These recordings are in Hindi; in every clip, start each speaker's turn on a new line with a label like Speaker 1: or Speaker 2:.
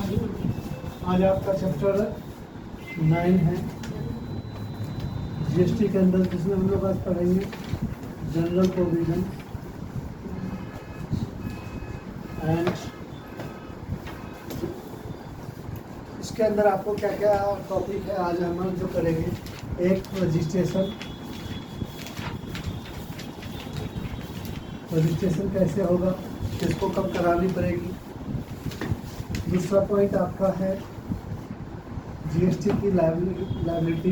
Speaker 1: आज आपका चैप्टर 9 है जीएसटी के अंदर, जिसमें हम लोग आज पढ़ेंगे जनरल प्रोविजन एंड इसके अंदर आपको क्या क्या टॉपिक है आज हम जो करेंगे। एक रजिस्ट्रेशन कैसे होगा, किसको कब करानी पड़ेगी। दूसरा पॉइंट आपका है जीएसटी की लायबिलिटी।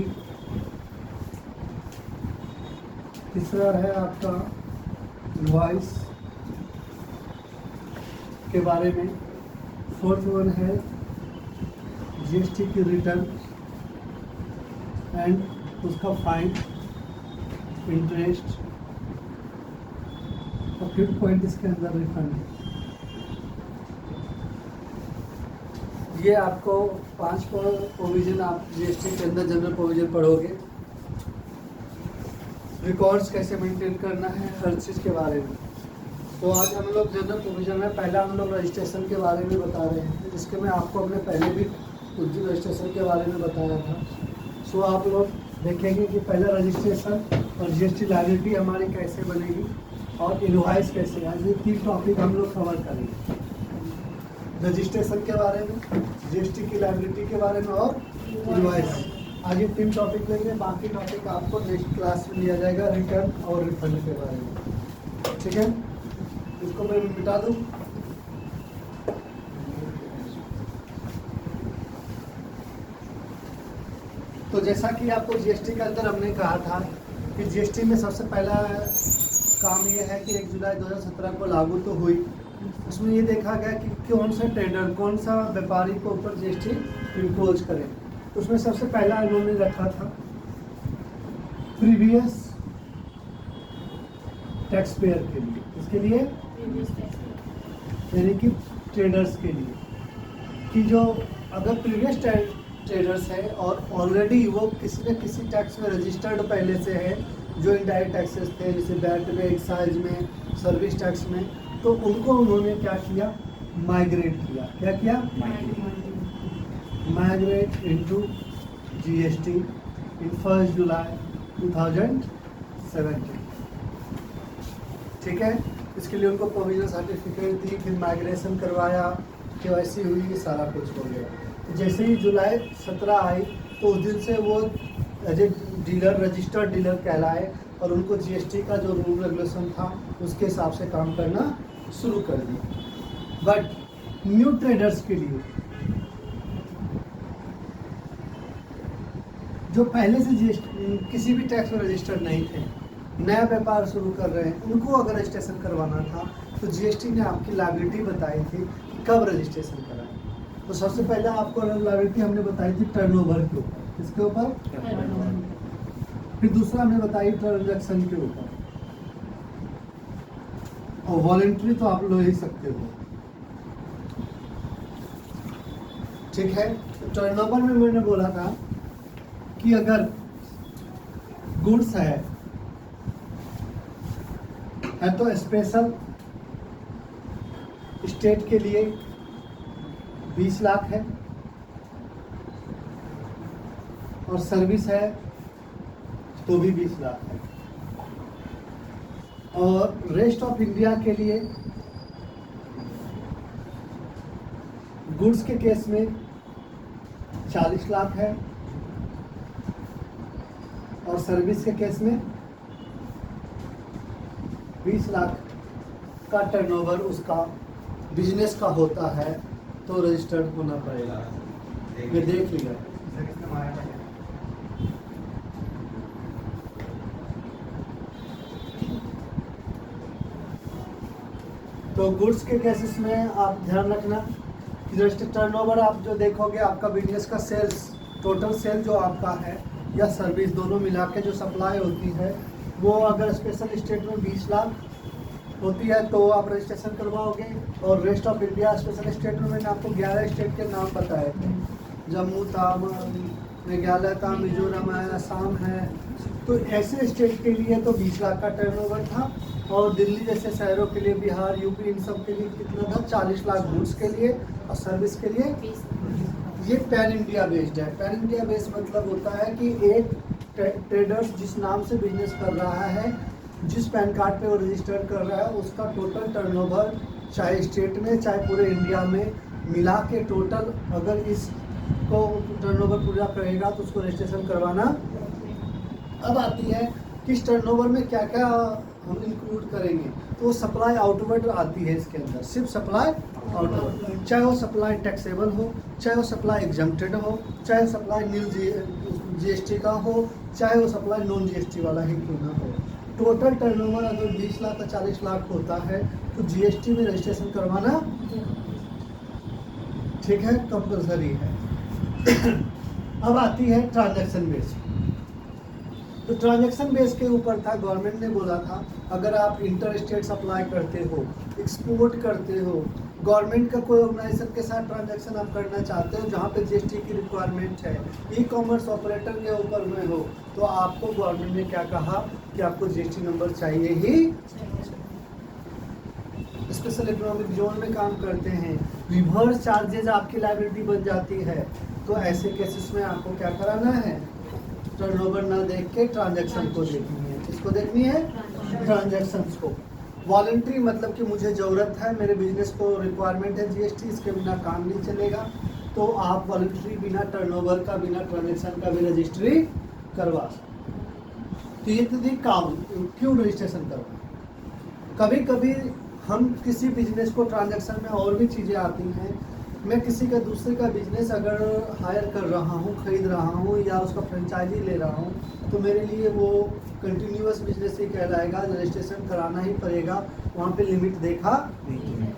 Speaker 1: तीसरा है आपका इनवॉइस के बारे में। फोर्थ वन है जीएसटी की रिटर्न एंड उसका फाइन, इंटरेस्ट। और फिफ्थ पॉइंट इसके अंदर रिफंड है। ये आपको 5 प्रोविजन आप जीएसटी के अंदर जनरल प्रोविजन पढ़ोगे। रिकॉर्ड्स कैसे मेंटेन करना है, हर चीज़ के बारे में। तो आज हम लोग जनरल प्रोविजन में पहला हम लोग रजिस्ट्रेशन के बारे में बता रहे हैं, जिसके मैं आपको अपने पहले भी कुछ दिन रजिस्ट्रेशन के बारे में बताया था। सो आप लोग देखेंगे कि पहला रजिस्ट्रेशन और जीएसटी लायबिलिटी हमारी कैसे बनेगी और इनवॉइस कैसे। आज ये 3 टॉपिक हम लोग कवर करेंगे, रजिस्ट्रेशन के बारे में, जीएसटी की लायबिलिटी के बारे में और इनवॉइस। आज ये 3 टॉपिक लेंगे, बाकी टॉपिक आपको नेक्स्ट क्लास में लिया जाएगा, रिटर्न और रिफंड के बारे में। ठीक है, इसको मैं मिटा दूँ। तो जैसा कि आपको जीएसटी के अंदर हमने कहा था कि जीएसटी में सबसे पहला काम ये है कि 1 जुलाई 2017 को लागू तो हुई। उसमें ये देखा गया कि कौन सा ट्रेडर, कौन सा व्यापारी को ऊपर जीएसटी इम्पोज करे। तो उसमें सबसे पहला इन्होंने रखा था प्रीवियस टैक्स पेयर के लिए। इसके लिए यानी कि ट्रेडर्स के लिए, कि जो अगर प्रीवियस ट्रेडर्स है और ऑलरेडी वो किसी न किसी टैक्स में रजिस्टर्ड पहले से है, जो इनडायरेक्ट टैक्सेस थे जैसे वैट में, एक्साइज में, सर्विस टैक्स में, तो उनको उन्होंने क्या किया, माइग्रेट किया। क्या किया? माइग्रेट इनटू जीएसटी इन 1 जुलाई 2017। ठीक है, इसके लिए उनको प्रोविजन सर्टिफिकेट दी, फिर माइग्रेशन करवाया, केवाईसी हुई, ये सारा कुछ हो गया। जैसे ही जुलाई 17 आई तो उस दिन से वो as a dealer, registered dealer कहलाए और उनको जीएसटी का जो रूल रेगुलेशन था उसके हिसाब से काम करना शुरू कर दिया। बट न्यू ट्रेडर्स के लिए, जो पहले से जीएसटी किसी भी टैक्स में रजिस्टर्ड नहीं थे, नया व्यापार शुरू कर रहे हैं, उनको अगर रजिस्ट्रेशन करवाना था तो जीएसटी ने आपकी लायबिलिटी बताई थी कि कब रजिस्ट्रेशन कराएं। तो सबसे पहले आपको लायबिलिटी हमने बताई थी टर्नओवर के ऊपर। किसके ऊपर? फिर दूसरा हमने बताई ट्रांजैक्शन के ऊपर, और वॉलंटरी तो आप ले ही सकते हो। ठीक है, तो टर्नओवर में मैंने बोला था कि अगर गुड्स है तो स्पेशल स्टेट के लिए 20 लाख है, और सर्विस है तो भी 20 लाख है, और रेस्ट ऑफ इंडिया के लिए गुड्स के केस में 40 लाख है, और सर्विस के केस में 20 लाख का टर्नओवर उसका बिजनेस का होता है तो रजिस्टर्ड होना पड़ेगा। ये देख लिया। तो गुड्स के केसेस में आप ध्यान रखना कि रजिस्टर्ड टर्नओवर आप जो देखोगे, आपका बिजनेस का सेल्स, टोटल सेल जो आपका है या सर्विस, दोनों मिला के जो सप्लाई होती है, वो अगर स्पेशल स्टेट में 20 लाख होती है तो आप रजिस्ट्रेशन करवाओगे। और rest of India special state में मैंने आपको 11 स्टेट के नाम बताए थे। जम्मू था, मेघालय था, मिजोरम है, असम है, तो ऐसे स्टेट के लिए तो 20 लाख का टर्नओवर था, और दिल्ली जैसे शहरों के लिए, बिहार, यूपी, इन सब के लिए कितना था, 40 लाख गुड्स के लिए, और सर्विस के लिए। ये पैन इंडिया बेस्ड है। पैन इंडिया बेस्ड मतलब होता है कि एक ट्रेडर्स जिस नाम से बिजनेस कर रहा है, जिस पैन कार्ड पे वो रजिस्टर कर रहा है, उसका टोटल टर्नओवर चाहे स्टेट में चाहे पूरे इंडिया में मिला के टोटल, अगर इसको टर्नओवर पूरा करेगा तो उसको रजिस्ट्रेशन करवाना। अब आती है कि इस टर्नओवर में क्या क्या हम इंक्लूड करेंगे, तो सप्लाई आउटवर्ड आती है इसके अंदर, सिर्फ सप्लाई आउटवर्ड, चाहे वो सप्लाई टैक्सेबल हो, चाहे वो सप्लाई एग्जम्प्टेड हो, चाहे सप्लाई न्यू जीएसटी का हो, चाहे वो सप्लाई नॉन जीएसटी वाला ही क्यों ना हो। टोटल टर्नओवर अगर 20 लाख का 40 लाख होता है तो जीएसटी में रजिस्ट्रेशन करवाना, ठीक है, कंपल्सरी है। अब आती है ट्रांजैक्शन बेस। तो ट्रांजैक्शन बेस के ऊपर था, गवर्नमेंट ने बोला था अगर आप इंटर स्टेट सप्लाई करते हो, एक्सपोर्ट करते हो, गवर्नमेंट का कोई ऑर्गेनाइजेशन के साथ ट्रांजैक्शन आप करना चाहते हो जहाँ पे जीएसटी की रिक्वायरमेंट है, ई कॉमर्स ऑपरेटर के ऊपर में हो, तो आपको गवर्नमेंट ने क्या कहा कि आपको जीएसटी नंबर चाहिए ही। स्पेशल इकोनॉमिक जोन में काम करते हैं, रिवर्स चार्जेज आपकी लायबिलिटी बन जाती है, तो ऐसे केसेस में आपको क्या कराना है, टर्नओवर ना देख के ट्रांजैक्शन को देखनी है। किसको देखनी है? ट्रांजैक्शंस को। वॉलंटरी मतलब कि मुझे ज़रूरत है, मेरे बिजनेस को रिक्वायरमेंट है जीएसटी, इसके बिना काम नहीं चलेगा, तो आप वॉलंटरी बिना टर्नओवर का, बिना ट्रांजैक्शन का भी रजिस्ट्री करवा सकते। तो ये तो थी काम, क्यों रजिस्ट्रेशन करवा। कभी कभी हम किसी बिजनेस को ट्रांजैक्शन में और भी चीज़ें आती हैं। मैं किसी का दूसरे का बिजनेस अगर हायर कर रहा हूँ, खरीद रहा हूँ, या उसका फ्रेंचाइजी ले रहा हूँ, तो मेरे लिए वो कंटिन्यूअस बिजनेस ही कहलाएगा, रजिस्ट्रेशन कराना ही पड़ेगा, वहाँ पे लिमिट देखा नहीं है।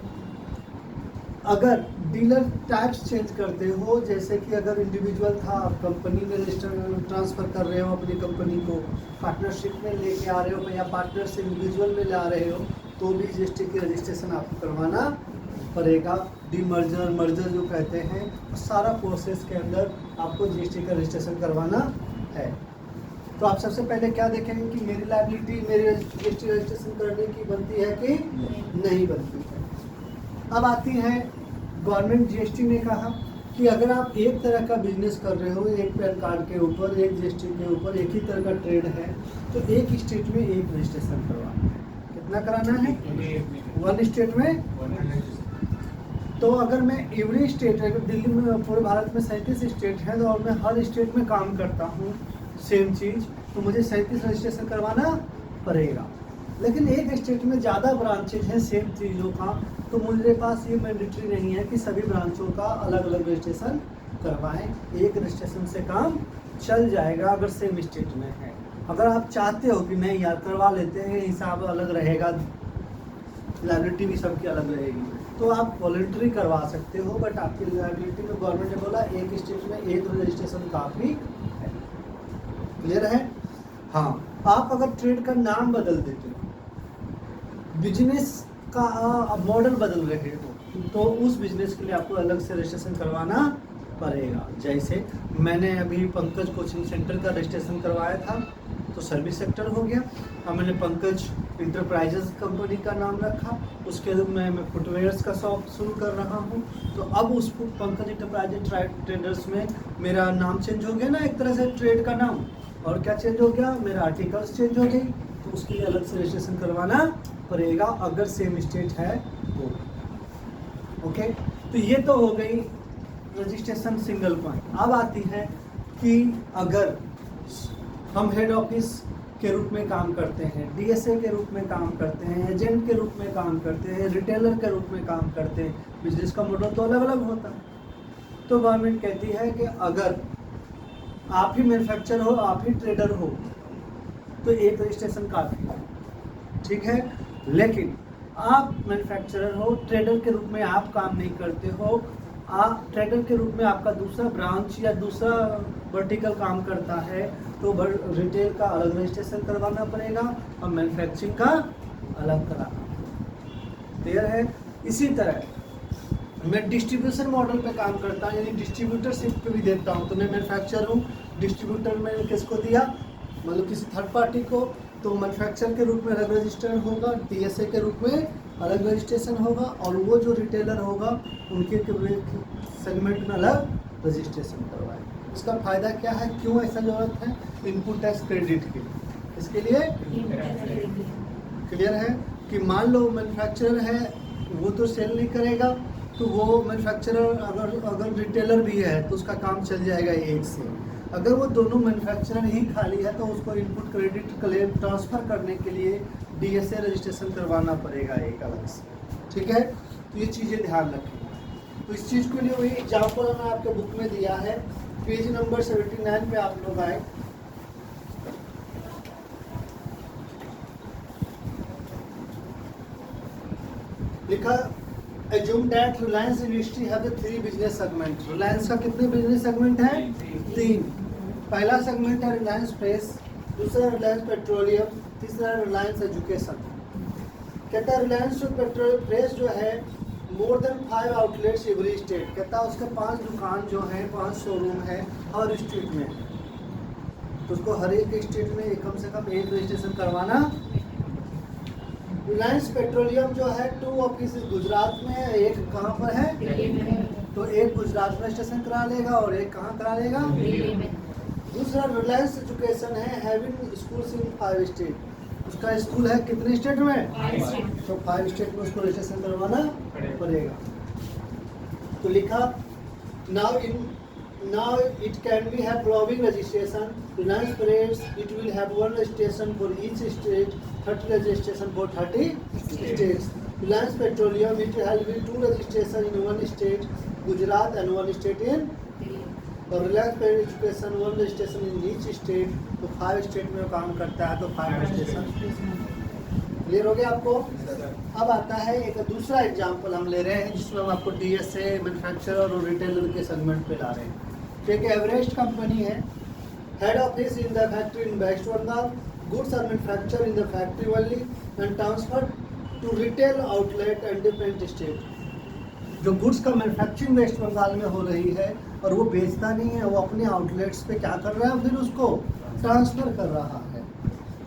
Speaker 1: अगर डीलर टाइप्स चेंज करते हो, जैसे कि अगर इंडिविजुअल था, आप कंपनी में रजिस्टर ट्रांसफ़र कर रहे हो अपनी कंपनी को, पार्टनरशिप में लेके आ रहे हो, या पार्टनर से इंडिविजुअल में ला रहे हो, तो भी जीएसटी की रजिस्ट्रेशन आपको करवाना पड़ेगा। डीमर्जर, मर्जर जो कहते हैं, सारा प्रोसेस के अंदर आपको जीएसटी का रजिस्ट्रेशन करवाना है। तो आप सबसे पहले क्या देखेंगे कि मेरी लायबिलिटी मेरे जीएसटी रजिस्ट्रेशन करने की बनती है कि नहीं बनती है। अब आती है गवर्नमेंट जीएसटी ने कहा कि अगर आप एक तरह का बिजनेस कर रहे हो, एक पैन कार्ड के ऊपर, एक जीएसटी के ऊपर, एक ही तरह का ट्रेड है, तो एक स्टेट में एक रजिस्ट्रेशन करवाना है। कितना कराना है? वन स्टेट में। तो अगर मैं एवरी स्टेट, अगर दिल्ली में, पूरे भारत में 37 स्टेट हैं, तो और मैं हर स्टेट में काम करता हूँ सेम चीज़, तो मुझे 37 रजिस्ट्रेशन करवाना पड़ेगा। लेकिन एक स्टेट में ज़्यादा ब्रांचेज हैं सेम चीज़ों का, तो मेरे पास ये मैंडेटरी नहीं है कि सभी ब्रांचों का अलग अलग रजिस्ट्रेशन करवाएं। एक रजिस्ट्रेशन से काम चल जाएगा अगर सेम स्टेट में है। अगर आप चाहते हो कि नहीं यार करवा लेते हैं, हिसाब अलग रहेगा, लायबिलिटी भी सबकी अलग रहेगी, तो आप वॉलंटरी करवा सकते हो, बट आपकी लायबिलिटी में गवर्नमेंट ने बोला एक स्टेट में एक रजिस्ट्रेशन काफ़ी है। क्लियर है? हाँ, आप अगर ट्रेड का नाम बदल देते हो, बिजनेस का मॉडल बदल रहे हो, तो उस बिजनेस के लिए आपको अलग से रजिस्ट्रेशन करवाना पड़ेगा। जैसे मैंने अभी पंकज कोचिंग सेंटर का रजिस्ट्रेशन करवाया था, तो सर्विस सेक्टर हो गया। अब मैंने पंकज इंटरप्राइजेज कंपनी का नाम रखा, उसके मैं फुटवेयर्स का शॉप शुरू कर रहा हूँ, तो अब उस पंकज इंटरप्राइजेज ट्रेडर्स में मेरा नाम चेंज हो गया ना, एक तरह से ट्रेड का नाम। और क्या चेंज हो गया? मेरा आर्टिकल्स चेंज हो गई, तो उसके लिए अलग से रजिस्ट्रेशन करवाना पड़ेगा अगर सेम स्टेट है तो। ओके, तो ये तो हो गई रजिस्ट्रेशन सिंगल पॉइंट। अब आती है कि अगर हम हेड ऑफिस के रूप में काम करते हैं, डीएसए के रूप में काम करते हैं, एजेंट के रूप में काम करते हैं, रिटेलर के रूप में काम करते हैं, बिजनेस का मॉडल तो अलग अलग होता है। तो गवर्नमेंट कहती है कि अगर आप ही मैन्युफैक्चरर हो, आप ही ट्रेडर हो, तो एक रजिस्ट्रेशन काफ़ी है, ठीक है। लेकिन आप मैन्युफैक्चरर हो, ट्रेडर के रूप में आप काम नहीं करते हो, आप ट्रेडर के रूप में आपका दूसरा ब्रांच या दूसरा वर्टिकल काम करता है, तो रिटेल का अलग रजिस्ट्रेशन करवाना पड़ेगा और मैन्युफैक्चरिंग का अलग कराना। क्लियर है? इसी तरह मैं डिस्ट्रीब्यूशन मॉडल पे काम करता हूँ, यानी डिस्ट्रीब्यूटरशिप पे भी देता हूँ। तो मैं मैन्युफैक्चरर हूँ, डिस्ट्रीब्यूटर में किसको दिया? मतलब किसी थर्ड पार्टी को, तो मैन्युफैक्चरर के रूप में अलग रजिस्ट्रेशन होगा, DSA के रूप में अलग रजिस्ट्रेशन होगा, और वो जो रिटेलर होगा उनके सेगमेंट में अलग रजिस्ट्रेशन करवाएं। इसका फ़ायदा क्या है, क्यों ऐसा ज़रूरत है, इनपुट टैक्स क्रेडिट के लिए। इसके लिए क्लियर है कि मान लो मैन्युफैक्चरर है वो तो सेल नहीं करेगा, तो वो मैन्युफैक्चरर अगर रिटेलर भी है तो उसका काम चल जाएगा एक से। अगर वो दोनों मैन्युफैक्चरर ही खाली है तो उसको इनपुट क्रेडिट क्लेम ट्रांसफ़र करने के लिए DSA रजिस्ट्रेशन करवाना पड़ेगा एक अलग से। ठीक है, तो ये चीज़ें ध्यान रखें। तो इस चीज़ के लिए वही एग्जाम्पल मैंने आपके बुक में दिया है, पेज नंबर 79 पे आप लोग आए। लिखा Assume that Reliance Industry have the 3 business segment. Reliance का कितने बिजनेस सेगमेंट है, 3। पहला सेगमेंट है रिलायंस फ्रेश, दूसरा रिलायंस पेट्रोलियम, तीसरा रिलायंस एजुकेशन। कहता है रिलायंस पेट्रोल फ्रेश जो है more than 5 outlets every state. कहता है उसके 5 दुकान जो है, 5 शोरूम है हर स्टेट में, तो उसको हर एक स्टेट में कम से कम एक रजिस्ट्रेशन करवाना। रिलायंस पेट्रोलियम जो है 2 ऑफिस गुजरात में है, एक कहाँ पर है, तो एक गुजरात में रजिस्ट्रेशन करा लेगा और एक कहाँ करा लेगा, दूसरा रिलायंस एजुकेशन है हैविंग स्कूल्स इन 5 स्टेट। उसका स्कूल है कितने स्टेट में, 5 तो 5 स्टेट में उसको रजिस्ट्रेशन करवाना पड़ेगा। तो लिखा now it can be have following registration. Reliance Parades it will have 1 registration for each state, 30 registration for 30 states. Reliance Petroleum it will have 2 registration in 1 state, Gujarat, and 1 state in, और Reliance education 1 registration in each state, तो 5 स्टेट में काम करता है, तो 5 रजिस्ट्रेशन। क्लियर हो गया आपको। अब आता है एक दूसरा एग्जांपल हम ले रहे हैं जिसमें हम आपको DSA मैन्युफैक्चरर और रिटेलर के सेगमेंट पे ला रहे हैं। एक एवरेस्ट कंपनी है, head office in the factory in West Bengal, goods are manufacture in the factory only and transfer to retail outlet and different state. जो गुड्स का मैन्युफैक्चरिंग वेस्ट बंगाल में हो रही है और वो बेचता नहीं है, वो अपने आउटलेट्स पे क्या कर रहा है, फिर उसको ट्रांसफ़र कर रहा है।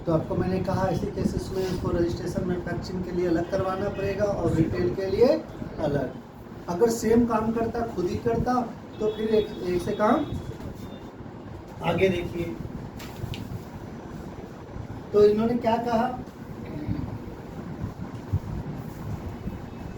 Speaker 1: तो आपको मैंने कहा ऐसे केसेस में उसको रजिस्ट्रेशन मैन्युफैक्चरिंग के लिए अलग करवाना पड़ेगा और रिटेल के लिए अलग। अगर सेम काम करता, खुद ही करता, तो फिर एक से काम आगे देखिए। तो इन्होंने क्या कहा,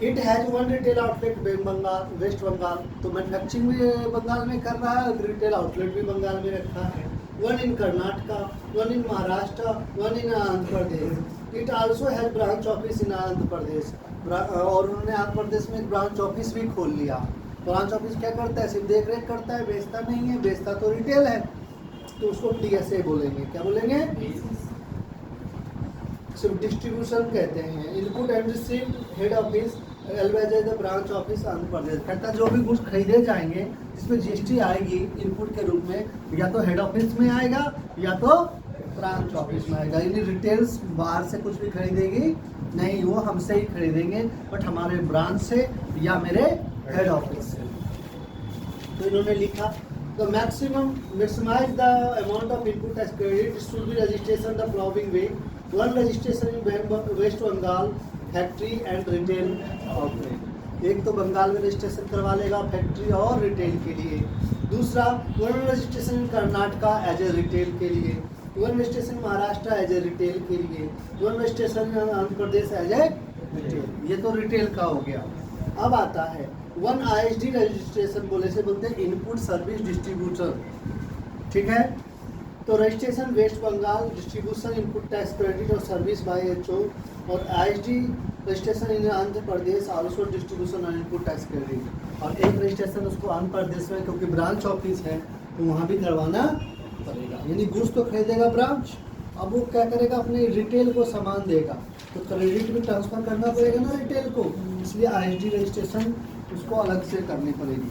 Speaker 1: it has 1 retail outlet Bengal West Bengal, तो मैन्युफैक्चरिंग भी बंगाल में कर रहा है, रिटेल आउटलेट भी बंगाल में रखा है। 1 in Karnataka, 1 in Maharashtra, 1 in Andhra Pradesh. It also has branch office in Andhra Pradesh, और उन्होंने आंध्र प्रदेश में एक ब्रांच ऑफिस भी खोल लिया। ब्रांच ऑफिस क्या करता है, सिर्फ देख रेख करता है, बेचता नहीं है, बेचता तो रिटेल है, तो उसको DSA बोलेंगे। क्या बोलेंगे, सिर्फ डिस्ट्रीब्यूशन कहते हैं। Input and received head office always the branch office Andhra Pradesh. कहता जो भी गुड्स खरीदे जाएंगे जिसमें GST आएगी इनपुट के रूप में, या तो हेड ऑफिस में आएगा या तो ब्रांच ऑफिस में आएगा। यानी रिटेल्स बाहर से कुछ भी खरीदेगी नहीं, वो हमसे ही खरीदेंगे, बट हमारे ब्रांच से या मेरे हेड ऑफिस से। तो इन्होंने लिखा the maximize the amount of input tax credit should be registration the following way. 1 registration in West Bengal factory and retail outlet. एक तो बंगाल में रजिस्ट्रेशन करवा लेगा फैक्ट्री और रिटेल के लिए। दूसरा 1 registration in Karnataka as a retail के लिए, 1 registration Maharashtra as a retail के लिए, 1 registration Andhra Pradesh as a retail. ये तो रिटेल का हो गया। अब आता है 1 ISD रजिस्ट्रेशन, बोले से बोलते हैं इनपुट सर्विस डिस्ट्रीब्यूटर। ठीक है, तो registration West Bengal, distribution input tax credit और सर्विस बाय HO, और ISD registration in Andhra Pradesh also distribution और इनपुट टैक्स क्रेडिट। और एक रजिस्ट्रेशन उसको आंध्र प्रदेश में, क्योंकि ब्रांच ऑफिस है तो वहाँ भी करवाना पड़ेगा। यानी गुड्स तो खरीदेगा ब्रांच, अब वो क्या करेगा, अपने रिटेल को सामान देगा, तो क्रेडिट भी ट्रांसफ़र करना पड़ेगा ना रिटेल को, इसलिए ISD रजिस्ट्रेशन उसको अलग से करनी पड़ेगी।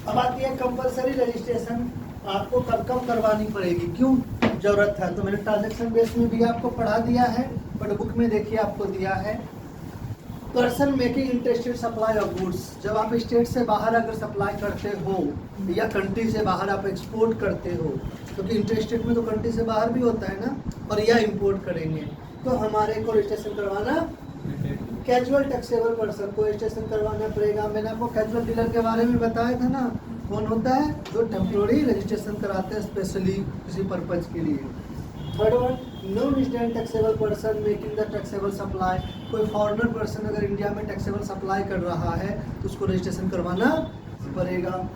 Speaker 1: अब आती है कंपलसरी रजिस्ट्रेशन, आपको कब करवानी पड़ेगी, क्यों ज़रूरत है। तो मैंने ट्रांजैक्शन बेस में भी आपको पढ़ा दिया है, बट बुक में देखिए आपको दिया है person making interested supply of goods. जब आप स्टेट से बाहर अगर सप्लाई करते हो या कंट्री से बाहर आप एक्सपोर्ट करते हो, क्योंकि इंटरस्टेट में तो कंट्री से बाहर भी होता है ना, और या इंपोर्ट करेंगे तो हमारे को रजिस्ट्रेशन करवाना, कैजुअल टैक्सेबल पर्सन को रजिस्ट्रेशन करवाना पड़ेगा। मैंने आपको कैजुअल डीलर के बारे में बताया था ना, कौन होता है, जो टेम्पोररी रजिस्ट्रेशन कराते हैं स्पेशली किसी पर्पज के लिए। Third one, non resident taxable person making the taxable supply. कोई फॉरेनर पर्सन अगर इंडिया में टैक्सेबल सप्लाई कर रहा है तो उसको रजिस्ट्रेशन करवाना पड़ेगा।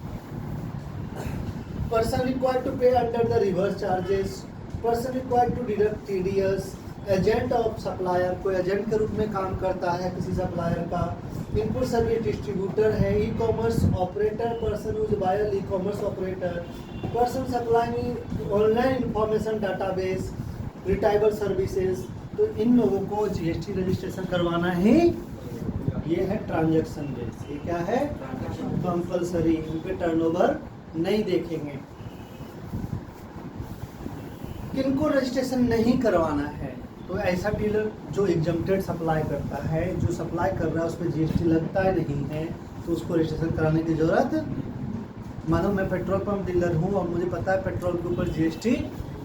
Speaker 1: Person required to pay under the reverse charges, person required to deduct TDS, agent of supplier, कोई एजेंट के रूप में काम करता है किसी सप्लायर का। इनपुट सर्विस डिस्ट्रीब्यूटर है, e commerce operator, person use buyer e commerce operator, person supplying online information database, retrieval services. तो इन लोगों को जीएसटी रजिस्ट्रेशन करवाना ही, ये है ट्रांजैक्शन बेस। ये क्या है, कंपलसरी, इन पे टर्नओवर नहीं देखेंगे। किनको रजिस्ट्रेशन नहीं करवाना है, तो ऐसा डीलर जो एग्जम्प्टेड सप्लाई करता है, जो सप्लाई कर रहा है उस पर जीएसटी लगता है नहीं है, तो उसको रजिस्ट्रेशन कराने की जरूरत। मानो मैं पेट्रोल पंप डीलर हूँ और मुझे पता है पेट्रोल के ऊपर जीएसटी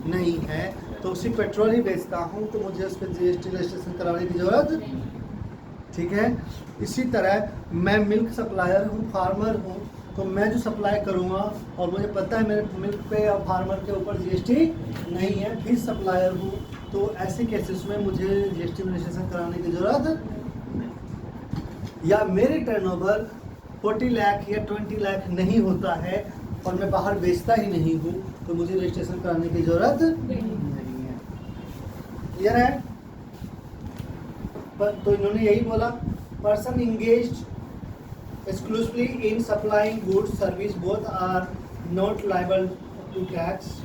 Speaker 1: नहीं है, तो उसी पेट्रोल ही बेचता हूँ, तो मुझे उस पर जीएसटी रजिस्ट्रेशन कराने की जरूरत, ठीक है। इसी तरह मैं मिल्क सप्लायर हूँ, फार्मर हूँ, तो मैं जो सप्लाई करूँगा और मुझे पता है मेरे मिल्क पे या फार्मर के ऊपर जीएसटी नहीं है, फिर सप्लायर हूँ, तो ऐसे केसेस में मुझे जीएसटी रजिस्ट्रेशन कराने की जरूरत। या मेरे टर्नओवर 40 लाख या 20 लाख नहीं होता है और मैं बाहर बेचता ही नहीं हूँ, तो मुझे रजिस्ट्रेशन कराने की जरूरत नहीं है। क्लियर है? तो इन्होंने यही बोला, person engaged exclusively in supplying goods service both are not liable to tax.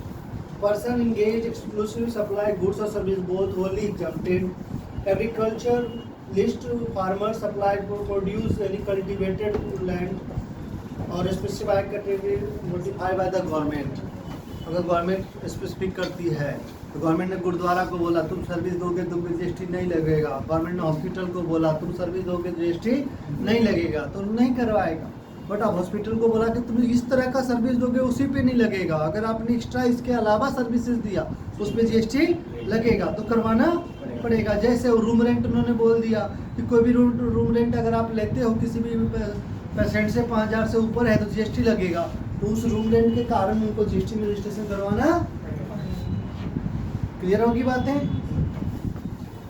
Speaker 1: Person engaged exclusively supply goods or service both wholly exempted. Agriculture list farmer supplied to produce any cultivated land or specified category notified by the government. अगर गवर्नमेंट स्पेसिफिक करती है तो गवर्नमेंट ने गुरुद्वारा को बोला तुम सर्विस दोगे तुम पे जीएसटी नहीं लगेगा, गवर्नमेंट ने हॉस्पिटल को बोला तुम सर्विस दोगे जीएसटी नहीं लगेगा, तो नहीं करवाएगा। बट अब हॉस्पिटल को बोला कि तुम इस तरह का सर्विस दोगे उसी पे नहीं लगेगा, अगर आपने एक्स्ट्रा इसके अलावा सर्विसेज दिया उस पर जीएसटी लगेगा, तो करवाना पड़ेगा। जैसे रूम रेंट उन्होंने बोल दिया कि कोई भी रूम रेंट अगर आप लेते हो किसी भी पेशेंट से 5000 से ऊपर है तो जीएसटी लगेगा, तो उस रूम रेंट के कारण उनको जीएसटी में रजिस्ट्रेशन करवाना। क्लियर होगी बातें?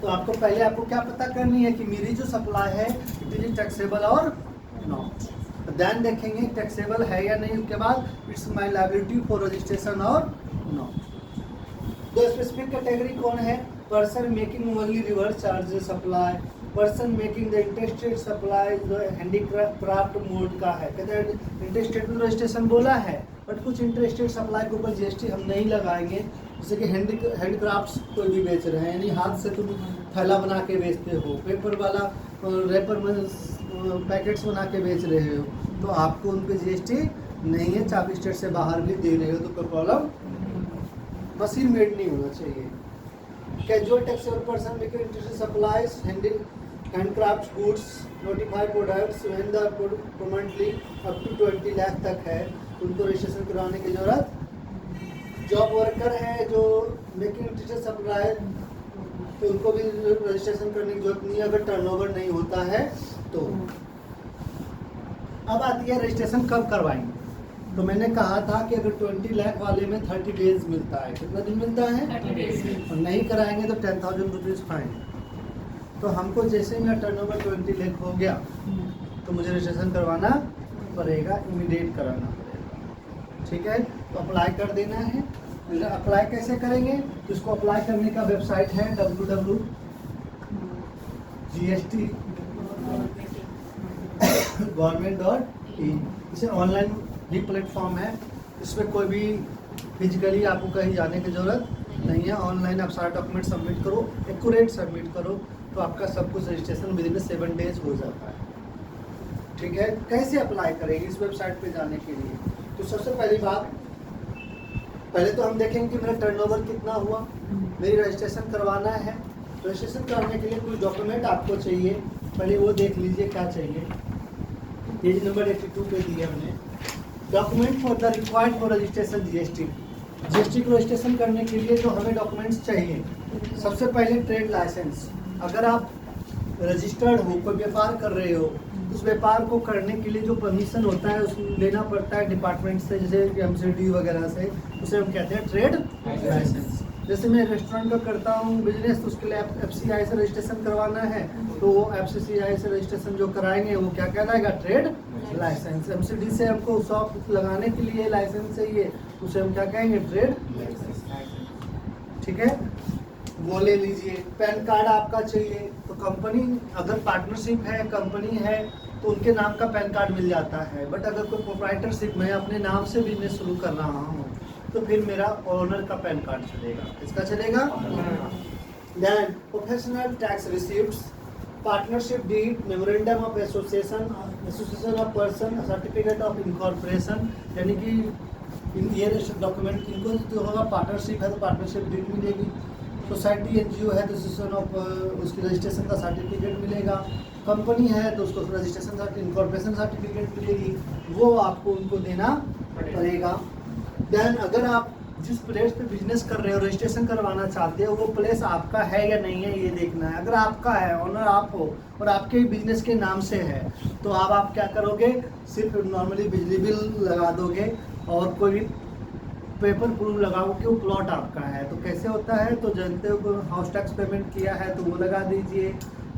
Speaker 1: तो आपको पहले आपको क्या पता करनी है कि मेरी जो सप्लाई है इट इज टैक्सेबल और नॉट। देन देखेंगे टैक्सेबल है या नहीं, उसके बाद it's my liability for registration और नॉट। दो स्पेसिफिक कैटेगरी कौन है, person making only reverse charges supply, person making the interested supply जो हैंडीक्राफ्ट मोड का है। कहते हैं इंटरेस्टेड में रजिस्ट्रेशन बोला है बट कुछ इंटरेस्टेड सप्लाई के ऊपर जीएसटी हम नहीं लगाएंगे, जैसे कि हैंडीक्राफ्ट्स कोई भी बेच रहे हैं, यानी हाथ से तुम थैला बना के बेचते हो, पेपर वाला रैपर में पैकेट्स बना के बेच रहे हो, तो आपको उन पर जीएसटी नहीं है, चाहे स्टेट से बाहर भी दे रहे हो तो कोई प्रॉब्लम, मशीन मेड नहीं होना चाहिए। Casual taxable person making interested supplies handcraft goods notified products when the permanently up to 20 lakh तक है, उनको रजिस्ट्रेशन करवाने की जरूरत। जॉब वर्कर है जो मेकिंग इंटरेस्टेड सप्लाई, तो उनको भी रजिस्ट्रेशन करने की जरूरत नहीं है अगर टर्नओवर नहीं होता है तो। अब आती है रजिस्ट्रेशन कब करवाएंगे, तो मैंने कहा था कि अगर 20 लाख वाले में 30 डेज मिलता है, कितना दिन मिलता है
Speaker 2: 30 डेज,
Speaker 1: और नहीं कराएंगे तो 10,000 रुपीज़ फाइन। तो हमको जैसे मेरा टर्नओवर 20 लाख हो गया तो मुझे रजिस्ट्रेशन करवाना पड़ेगा, इमीडिएट कराना पड़ेगा, ठीक है। तो अप्लाई कर देना है। अप्लाई कैसे करेंगे, तो इसको अप्लाई करने का वेबसाइट है www.gst.government.in। इसे ऑनलाइन भी प्लेटफॉर्म है, इसमें कोई भी फिजिकली आपको कहीं जाने की ज़रूरत नहीं है। ऑनलाइन आप सारा डॉक्यूमेंट सबमिट करो, एक्यूरेट सबमिट करो, तो आपका सब कुछ रजिस्ट्रेशन विद इन 7 डेज हो जाता है, ठीक है। कैसे अप्लाई करेंगे इस वेबसाइट पे जाने के लिए, तो सबसे पहली बात, पहले तो हम देखेंगे कि मेरा टर्नओवर कितना हुआ, मेरी रजिस्ट्रेशन करवाना है। रजिस्ट्रेशन कराने के लिए कुछ डॉक्यूमेंट आपको चाहिए, पहले वो देख लीजिए क्या चाहिए। पेज नंबर 82 पे दिए हमने, document for the required for registration GST. GST को रजिस्ट्रेशन करने के लिए जो हमें डॉक्यूमेंट्स चाहिए, सबसे पहले ट्रेड लाइसेंस। अगर आप रजिस्टर्ड हो, कोई व्यापार कर रहे हो, उस व्यापार को करने के लिए जो परमिशन होता है उसको लेना पड़ता है डिपार्टमेंट से, जैसे एमसीडी वगैरह से, उसे हम कहते हैं ट्रेड लाइसेंस। जैसे मैं रेस्टोरेंट का करता हूँ बिजनेस, तो उसके लिए एफसीआई से रजिस्ट्रेशन करवाना है, तो वो एफसीआई से रजिस्ट्रेशन जो कराएंगे वो क्या कहलाएगा, ट्रेड लाइसेंस। एमसीडी से हमको शॉप लगाने के लिए लाइसेंस चाहिए, उसे हम क्या कहेंगे, ट्रेड लाइसेंस। ठीक है, वो ले लीजिए। पैन कार्ड आपका चाहिए, तो कंपनी अगर पार्टनरशिप है, कंपनी है, तो उनके नाम का पैन कार्ड मिल जाता है। बट अगर कोई प्रोप्राइटरशिप, मैं अपने नाम से बिजनेस शुरू कर रहा हूँ, तो फिर मेरा ओनर का पैन कार्ड चलेगा। किसका चलेगा? Then professional tax receipts, partnership deed, memorandum of association of person, certificate of incorporation, यानी कि ये डॉक्यूमेंट इनको जो होगा, पार्टनरशिप है तो पार्टनरशिप डीड मिलेगी, सोसाइटी एनजीओ है तो एसोसिएशन ऑफ उसकी रजिस्ट्रेशन का सर्टिफिकेट मिलेगा, कंपनी है तो उसको रजिस्ट्रेशन इनकॉर्पोरेशन सर्टिफिकेट मिलेगी, वो आपको उनको देना पड़ेगा। देन अगर आप जिस प्लेस पे बिजनेस कर रहे हो, रजिस्ट्रेशन करवाना चाहते हो, वो प्लेस आपका है या नहीं है, ये देखना है। अगर आपका है, ओनर आप हो और आपके बिजनेस के नाम से है, तो आप क्या करोगे, सिर्फ नॉर्मली बिजली बिल लगा दोगे और कोई भी पेपर प्रूफ लगाओ कि वो प्लॉट आपका है। तो कैसे होता है, तो जानते हो, हाउस टैक्स पेमेंट किया है तो वो लगा दीजिए,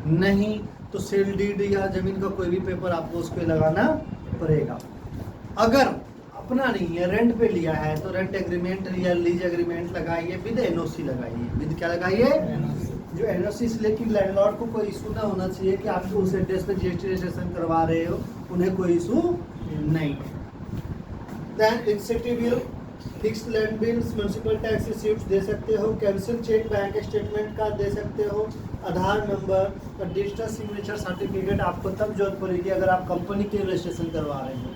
Speaker 1: नहीं तो सेल डीड या ज़मीन का कोई भी पेपर आपको उस पर लगाना पड़ेगा। अगर अपना नहीं है, रेंट पे लिया है, तो रेंट एग्रीमेंट या लीज एग्रीमेंट लगाइए, विद एनओसी लगाइए। विद क्या लगाइए? जो एनओसी, इसलिए कि लैंडलॉर्ड को कोई इशू ना होना चाहिए कि आप उस एड्रेस पे जीएसटी रजिस्ट्रेशन करवा रहे हो, उन्हें कोई इशू नहीं है। Then incentive bill, fixed land bills, municipal tax receipt दे सकते हो, कैंसिल चेक, बैंक स्टेटमेंट का दे सकते हो, आधार नंबर और डिजिटल सिग्नेचर सर्टिफिकेट आपको तब जरूरत पड़ेगी अगर आप कंपनी के रजिस्ट्रेशन करवा रहे हो,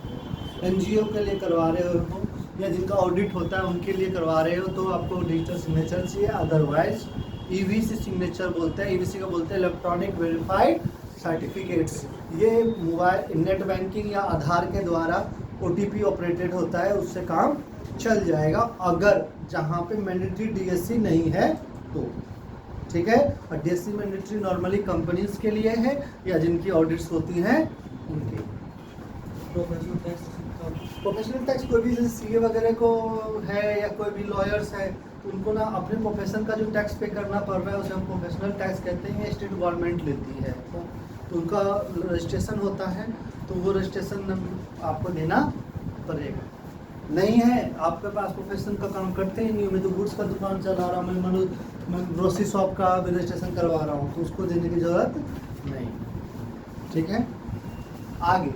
Speaker 1: एनजीओ के लिए करवा रहे हो, या जिनका ऑडिट होता है उनके लिए करवा रहे हो, तो आपको डिजिटल सिग्नेचर चाहिए। अदरवाइज ईवीसी सिग्नेचर बोलते हैं, ईवीसी का बोलते हैं इलेक्ट्रॉनिक वेरीफाइड सर्टिफिकेट्स। ये मोबाइल नेट बैंकिंग या आधार के द्वारा ओटीपी ऑपरेटेड होता है, उससे काम चल जाएगा अगर जहाँ पे मैंडेटरी डीएससी नहीं है तो। ठीक है, और डीएससी मैंडेटरी नॉर्मली कंपनीज के लिए है या जिनकी ऑडिट्स होती हैं उनके। प्रोफेशनल टैक्स कोई भी जैसे सीए वगैरह को है या कोई भी लॉयर्स है, तो उनको ना अपने प्रोफेशन का जो टैक्स पे करना पड़ रहा है उसे हम प्रोफेशनल टैक्स कहते हैं। स्टेट गवर्नमेंट लेती है, तो उनका रजिस्ट्रेशन होता है, तो वो रजिस्ट्रेशन आपको देना पड़ेगा। नहीं है आपके पास, प्रोफेशन का काम करते ही नहीं, मैं तो गुड्स का दुकान चला रहा हूँ, मैं ग्रोसरी शॉप का रजिस्ट्रेशन करवा रहा हूँ, तो उसको देने की ज़रूरत नहीं। ठीक है, आगे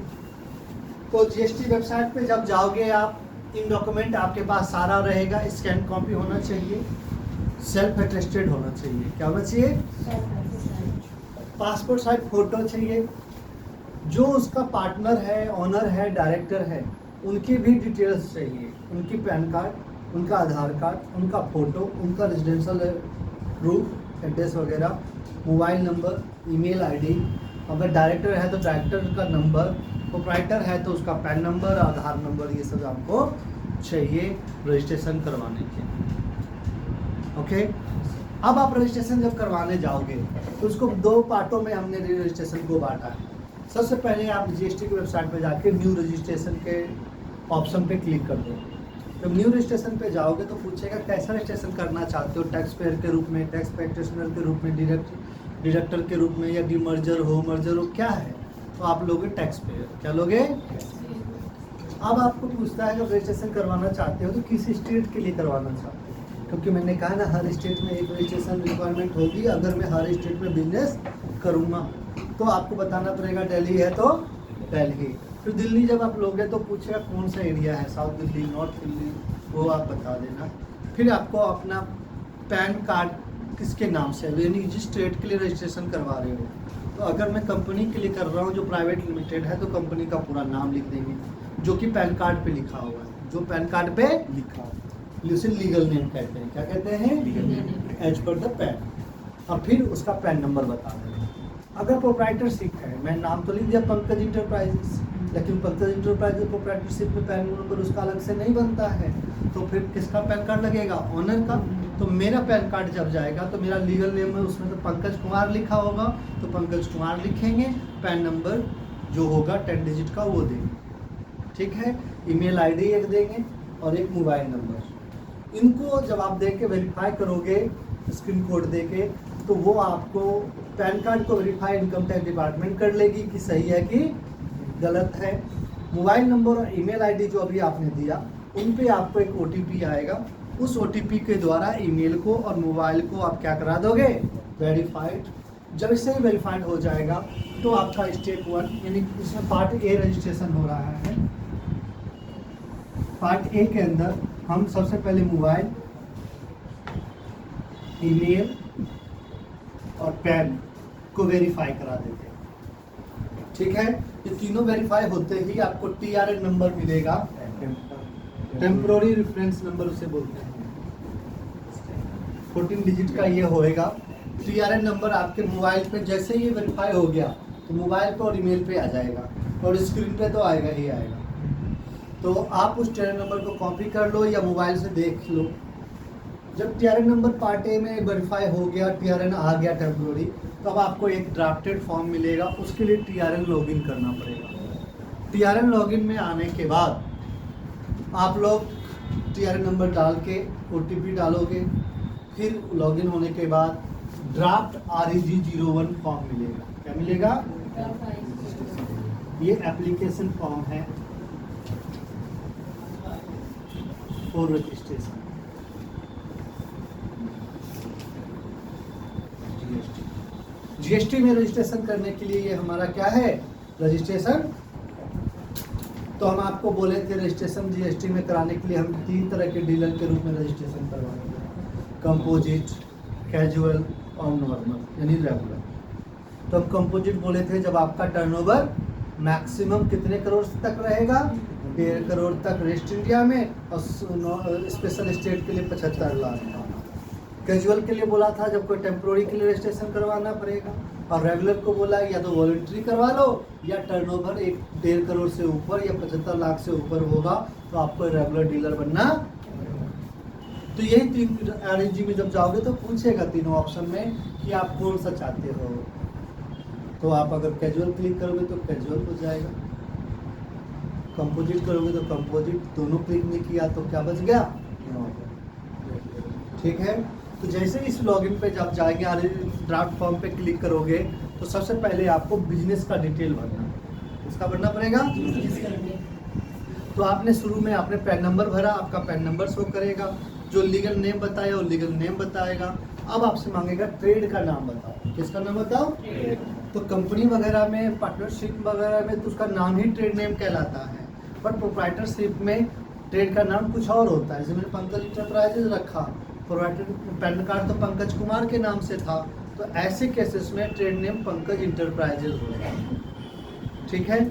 Speaker 1: तो जीएसटी वेबसाइट पे जब जाओगे आप, इन डॉक्यूमेंट आपके पास सारा रहेगा। स्कैन कॉपी होना चाहिए, सेल्फ अटेस्टेड होना चाहिए। क्या होना चाहिए? पासपोर्ट साइज फोटो चाहिए। जो उसका पार्टनर है, ऑनर है, डायरेक्टर है, उनकी भी डिटेल्स चाहिए, उनकी पैन कार्ड, उनका आधार कार्ड, उनका फ़ोटो, उनका रेजिडेंशियल प्रूफ, एड्रेस वगैरह, मोबाइल नंबर, ईमेल आईडी। अगर डायरेक्टर है तो डायरेक्टर का नंबर, प्रोप्राइटर है तो उसका पैन नंबर, आधार नंबर, ये सब आपको चाहिए रजिस्ट्रेशन करवाने के। ओके, अब आप रजिस्ट्रेशन जब करवाने जाओगे तो उसको दो पार्टों में हमने रजिस्ट्रेशन को बांटा है। सबसे पहले आप जीएसटी की वेबसाइट पे जाके न्यू रजिस्ट्रेशन के ऑप्शन पे क्लिक कर दो। जब न्यू रजिस्ट्रेशन पे जाओगे तो पूछेगा कैसा रजिस्ट्रेशन करना चाहते हो, टैक्स पेयर के रूप में, टैक्स प्रैक्टिशनर के रूप में, डिडक्टर के रूप में, या डीमर्जर हो, मर्जर हो, क्या है? तो आप लोगे टैक्स पेयर। क्या लोगे? अब आपको पूछता है जब रजिस्ट्रेशन करवाना चाहते हो तो किस स्टेट के लिए करवाना चाहते हो, क्योंकि मैंने कहा ना हर स्टेट में एक रजिस्ट्रेशन रिक्वायरमेंट होगी। अगर मैं हर स्टेट में बिजनेस करूँगा तो आपको बताना पड़ेगा। दिल्ली है तो दिल्ली, फिर दिल्ली जब आप लोगे तो पूछेगा कौन सा एरिया है, साउथ दिल्ली, नॉर्थ दिल्ली, वो आप बता देना। फिर आपको अपना पैन कार्ड किसके नाम से, यानी जिस स्टेट के लिए रजिस्ट्रेशन करवा रहे हो। तो अगर मैं कंपनी के लिए कर रहा हूँ जो प्राइवेट लिमिटेड है, तो कंपनी का पूरा नाम लिख देंगे जो कि पैन कार्ड पे लिखा हुआ है, जो पैन कार्ड पे लिखा हुआ है, उसे लीगल नेम कहते हैं। क्या कहते हैं? Legal name, as per the PAN. और फिर उसका पैन नंबर बता देंगे। अगर प्रोप्राइटरशिप है, मैं नाम तो लिख दिया पंकज इंटरप्राइजेस, लेकिन पंकज इंटरप्राइजेस प्रोप्राइटरशिप में पैन नंबर उसका अलग से नहीं बनता है। तो फिर किसका पैन कार्ड लगेगा? ओनर का। तो मेरा पैन कार्ड जब जाएगा तो मेरा लीगल नेम है उसमें तो पंकज कुमार लिखा होगा, तो पंकज कुमार लिखेंगे, पैन नंबर जो होगा 10 डिजिट का वो देंगे, ठीक है। ईमेल आईडी एक देंगे और एक मोबाइल नंबर। इनको जब आप दे के वेरीफाई करोगे स्क्रीन कोड दे के, तो वो आपको पैन कार्ड को वेरीफाई इनकम टैक्स डिपार्टमेंट कर लेगी कि सही है कि गलत है। मोबाइल नंबर और ईमेल आईडी जो अभी आपने दिया उन पे आपको एक OTP आएगा, उस OTP के द्वारा ईमेल को और मोबाइल को आप क्या करा दोगे? वेरीफाइड। जब इससे वेरीफाइड हो जाएगा तो आपका स्टेप 1 यानी इसमें पार्ट ए रजिस्ट्रेशन हो रहा है। पार्ट ए के अंदर हम सबसे पहले मोबाइल, ईमेल और पैन को वेरीफाई करा देते हैं, ठीक है। ये तीनों वेरीफाई होते ही आपको TRN नंबर मिलेगा, टेम्पोररी रेफरेंस नंबर उसे बोलते हैं। 14 डिजिट का ये होएगा। TRN नंबर आपके मोबाइल पे जैसे ही वेरीफाई हो गया तो मोबाइल पे और ईमेल पे आ जाएगा और स्क्रीन पे तो आएगा ही आएगा। तो आप उस TRN नंबर को कॉपी कर लो या मोबाइल से देख लो। जब TRN नंबर पार्ट ए में वेरीफाई हो गया, TRN आ गया टेम्पोररी, तो अब आपको एक ड्राफ्टेड फॉर्म मिलेगा, उसके लिए TRN लॉगिन करना पड़ेगा। TRN लॉगिन में आने के बाद आप लोग TRN नंबर डाल के OTP डालोगे, फिर लॉगिन होने के बाद ड्राफ्ट REG 01 फॉर्म मिलेगा। क्या मिलेगा? ये एप्लीकेशन फॉर्म है फॉर रजिस्ट्रेशन GST में रजिस्ट्रेशन करने के लिए ये हमारा क्या है? रजिस्ट्रेशन। तो हम आपको बोले थे रजिस्ट्रेशन GST में कराने के लिए हम 3 तरह के डीलर के रूप में रजिस्ट्रेशन करवाएंगे, कंपोजिट, कैजुअल और नॉर्मल यानी रेगुलर। तो हम कंपोजिट बोले थे जब आपका टर्नओवर मैक्सिमम कितने करोड़ तक रहेगा? 1.5 करोड़ तक रेस्ट इंडिया में, और स्पेशल स्टेट के लिए 75 लाख। कैजुअल के लिए बोला था जब कोई टेम्पोररी के लिए रजिस्ट्रेशन करवाना पड़ेगा, और रेगुलर को बोला या तो वॉलंटरी करवा लो या टर्नओवर 1.5 करोड़ से ऊपर या 75 लाख से ऊपर होगा तो आपको रेगुलर डीलर बनना। तो यही 3 REG में जब जाओगे तो पूछेगा तीनों ऑप्शन में कि आप कौन सा चाहते हो। तो आप अगर कैजुअल क्लिक करोगे तो कैजुअल हो जाएगा, कंपोजिट करोगे तो कंपोजिट, दोनों क्लिक नहीं किया तो क्या बच गया? ठीक है। तो जैसे इस लॉगिन पे जब जाएंगे ड्राफ्ट फॉर्म पे क्लिक करोगे तो सबसे पहले आपको बिजनेस का डिटेल भरना है। इसका भरना पड़ेगा। तो आपने शुरू में आपने पैन नंबर भरा, आपका पैन नंबर शो करेगा, जो लीगल नेम बताया वो लीगल नेम बताएगा। अब आपसे मांगेगा ट्रेड का नाम बताओ। किसका नाम बताओ? तो कंपनी वगैरह में, पार्टनरशिप वगैरह में तो उसका नाम ही ट्रेड नेम कहलाता है, बट प्रोप्राइटरशिप में ट्रेड का नाम कुछ और होता है। जैसे मैंने पंकज इंटरप्राइजेज रखा, पैन कार्ड तो पंकज कुमार के नाम से था, तो ऐसे केसेस में ट्रेड नेम पंकज इंटरप्राइजेज होगा, ठीक है।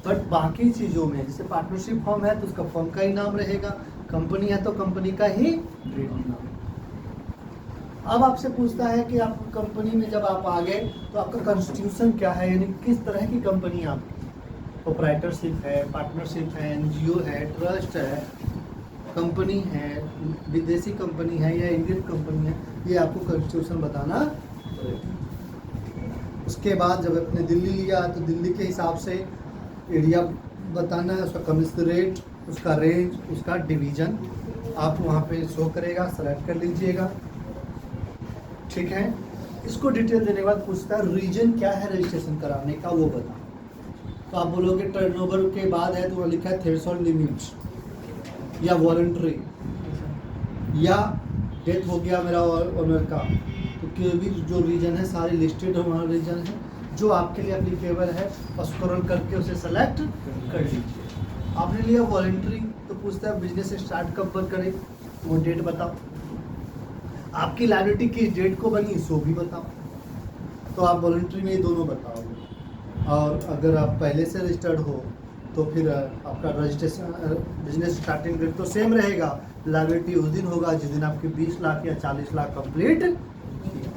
Speaker 1: बट बाकी चीज़ों में जैसे पार्टनरशिप फॉर्म है तो उसका फॉर्म का ही नाम रहेगा, कंपनी है तो कंपनी का ही ट्रेड नाम। अब आपसे पूछता है कि आप कंपनी में जब आप आ गए तो आपका कॉन्स्टिट्यूशन क्या है, यानी किस तरह की कंपनी आपकी, प्रोप्राइटरशिप है, पार्टनरशिप है, NGO है, ट्रस्ट है, कंपनी है, विदेशी कंपनी है या इंडियन कंपनी है, ये आपको कॉन्स्टिट्यूशन बताना पड़ेगा। उसके बाद जब अपने दिल्ली लिया तो दिल्ली के हिसाब से एरिया बताना है, उसका कमिश्नरेट, उसका रेंज, उसका डिवीज़न आप वहाँ पे शो करेगा, सेलेक्ट कर लीजिएगा, ठीक है। इसको डिटेल देने के बाद पूछता है रीजन क्या है रजिस्ट्रेशन कराने का वो बता। तो आप बोलोगे टर्नओवर के बाद है तो वहाँ लिखा है थ्रेशोल्ड लिमिट या वॉलंटरी या डेथ हो गया मेरा ओनर का, तो कोई भी जो रीजन है सारी लिस्टेड हमारा रीजन है जो आपके लिए एप्लीकेबल है, और स्क्रॉल करके उसे सेलेक्ट कर लीजिए। आपने लिया वॉलंटरी तो पूछता है बिजनेस स्टार्ट कब करें, वो डेट बताओ। आपकी लायबिलिटी किस डेट को बनी सो भी बताओ। तो आप वॉलंटरी में ये दोनों बताओगे, और अगर आप पहले से रजिस्टर्ड हो तो फिर आपका रजिस्ट्रेशन बिजनेस स्टार्टिंग डेट तो सेम रहेगा, लायबिलिटी उस दिन होगा जिस दिन आपके 20 लाख या 40 लाख कंप्लीट किया।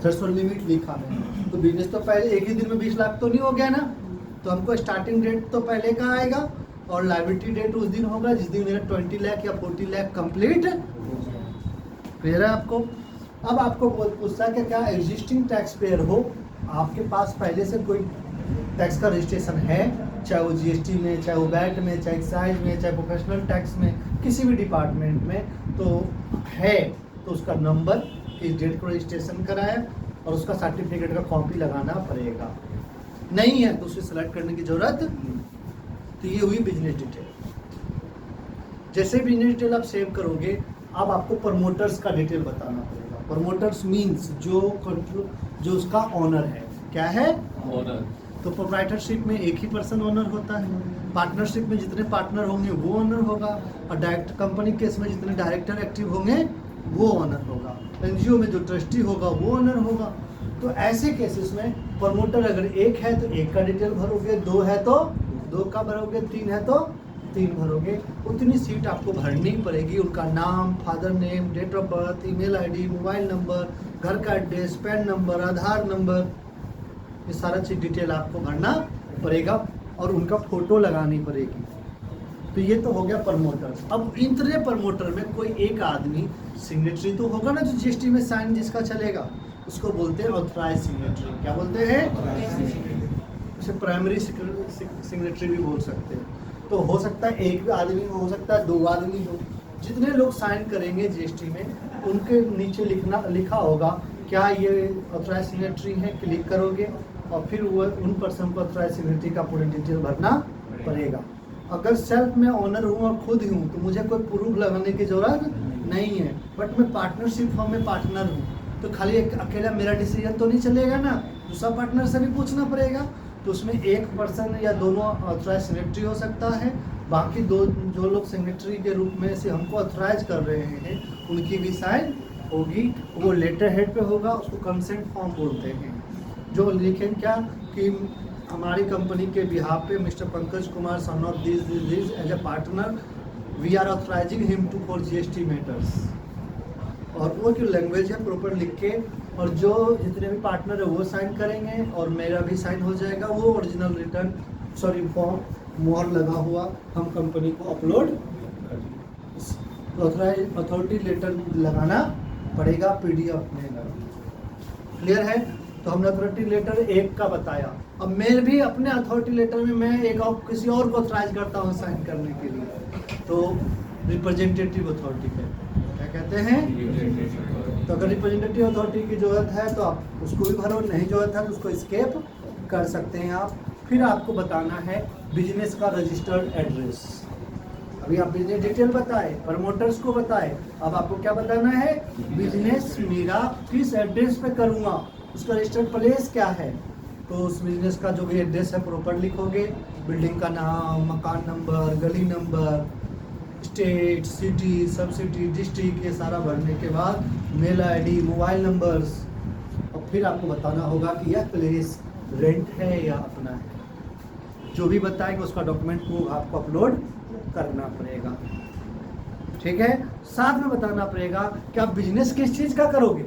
Speaker 1: थ्रेशोल्ड लिमिट लिखा है तो बिजनेस तो पहले एक ही दिन में 20 लाख तो नहीं हो गया ना, तो हमको स्टार्टिंग डेट तो पहले का आएगा और लायबिलिटी डेट उस दिन होगा जिस दिन मेरा 20 लाख या 40 लाख कंप्लीट। क्लियर है आपको? अब आपको पूछता है कि क्या एग्जिस्टिंग टैक्स पेयर हो, आपके पास पहले से कोई टैक्स का रजिस्ट्रेशन है, चाहे वो जीएसटी में, चाहे वो वैट में, चाहे एक्साइज में, चाहे प्रोफेशनल टैक्स में, किसी भी डिपार्टमेंट में तो है, तो उसका नंबर, किस डेट को रजिस्ट्रेशन कराया और उसका सर्टिफिकेट का कॉपी लगाना पड़ेगा। नहीं है तो उसे सेलेक्ट करने की जरूरत। तो ये हुई बिजनेस डिटेल। जैसे बिजनेस डिटेल आप सेव करोगे, अब आपको प्रमोटर्स का डिटेल बताना पड़ेगा। प्रमोटर्स मीन्स जो उसका ऑनर है। क्या है?
Speaker 2: ऑनर।
Speaker 1: तो प्रोप्राइटरशिप में एक ही पर्सन ओनर होता है, पार्टनरशिप में जितने पार्टनर होंगे वो ओनर होगा, और डायरेक्ट कंपनी केस में जितने डायरेक्टर एक्टिव होंगे वो ओनर होगा, एनजीओ में जो ट्रस्टी होगा वो ओनर होगा। तो ऐसे केसेस में प्रमोटर अगर एक है तो एक का डिटेल भरोगे, दो है तो दो का भरोगे, तीन है तो तीन भरोगे। उतनी सीट आपको भरनी पड़ेगी। उनका नाम, father name, date of birth, email ID, mobile number, घर का address, PAN number, Aadhaar number, ये सारा चीज डिटेल आपको भरना पड़ेगा और उनका फोटो लगानी पड़ेगी। तो ये तो हो गया प्रमोटर। अब इतने प्रमोटर में कोई एक आदमी सिग्नेटरी तो होगा ना, जो जीएसटी में साइन जिसका चलेगा, उसको बोलते हैं ऑथराइज सिग्नेटरी। क्या बोलते हैं? उसे प्राइमरी सिग्नेटरी भी बोल सकते हैं। तो हो सकता है एक आदमी हो सकता है, दो आदमी हो। जितने लोग साइन करेंगे जीएसटी में, उनके नीचे लिखा होगा क्या ये ऑथराइज सिग्नेटरी है। क्लिक करोगे और फिर वो उन पर्सन को ऑथराइज सिग्नेटरी का पूरी डिटेल भरना पड़ेगा। अगर सेल्फ में ऑनर हूँ और खुद ही हूँ तो मुझे कोई प्रूफ लगाने की जरूरत नहीं है। बट मैं पार्टनरशिप फॉर्म में पार्टनर हूँ तो खाली एक अकेला मेरा डिसीजन तो नहीं चलेगा ना, दूसरा पार्टनर से भी पूछना पड़ेगा। तो उसमें एक पर्सन या दोनों ऑथराइज सिग्नेटरी हो सकता है, बाकी दो जो लोग सिग्नेटरी के रूप में से हमको ऑथराइज कर रहे हैं उनकी भी साइन होगी। वो लेटर हेड पे होगा, उसको कंसेंट फॉर्म बोलते हैं। जो लिखें क्या कि हमारी कंपनी के बिहाफ पे Mister Pankaj Kumar son of this as a partner we are authorising him to for GST matters. और वो जो लैंग्वेज है प्रॉपर लिख के, और जो जितने भी पार्टनर है वो साइन करेंगे और मेरा भी साइन हो जाएगा। वो ओरिजिनल फॉर्म मोहर लगा हुआ हम कंपनी को अपलोड ऑथराइज अथॉरिटी लेटर लगाना पड़ेगा पीडीएफ में। क्लियर है? तो हमने अथॉरिटी लेटर एक का बताया। अब मैं भी अपने अथॉरिटी लेटर में मैं एक और किसी और को ऑथराइज करता हूँ साइन करने के लिए, तो रिप्रेजेंटेटिव अथॉरिटी क्या कहते हैं? तो अगर रिप्रेजेंटेटिव अथॉरिटी की जरूरत है तो आप उसको भी भरो, नहीं जरूरत है तो उसको स्केप कर सकते हैं आप। फिर आपको बताना है बिजनेस का रजिस्टर्ड एड्रेस। अभी आप बिजनेस डिटेल बताए, प्रमोटर्स को बताए, अब आपको क्या बताना है? बिजनेस मेरा किस एड्रेस पे करूँगा, उसका रजिस्टर्ड प्लेस क्या है। तो उस बिजनेस का जो भी एड्रेस है प्रॉपर लिखोगे, बिल्डिंग का नाम, मकान नंबर, गली नंबर, स्टेट, सिटी, सब सिटी, डिस्ट्रिक्ट, ये सारा भरने के बाद मेल आईडी, मोबाइल नंबर्स, और फिर आपको बताना होगा कि यह प्लेस रेंट है या अपना है। जो भी बताएगा उसका डॉक्यूमेंट को आपको अपलोड करना पड़ेगा। ठीक है? साथ में बताना पड़ेगा कि आप बिजनेस किस चीज़ का करोगे।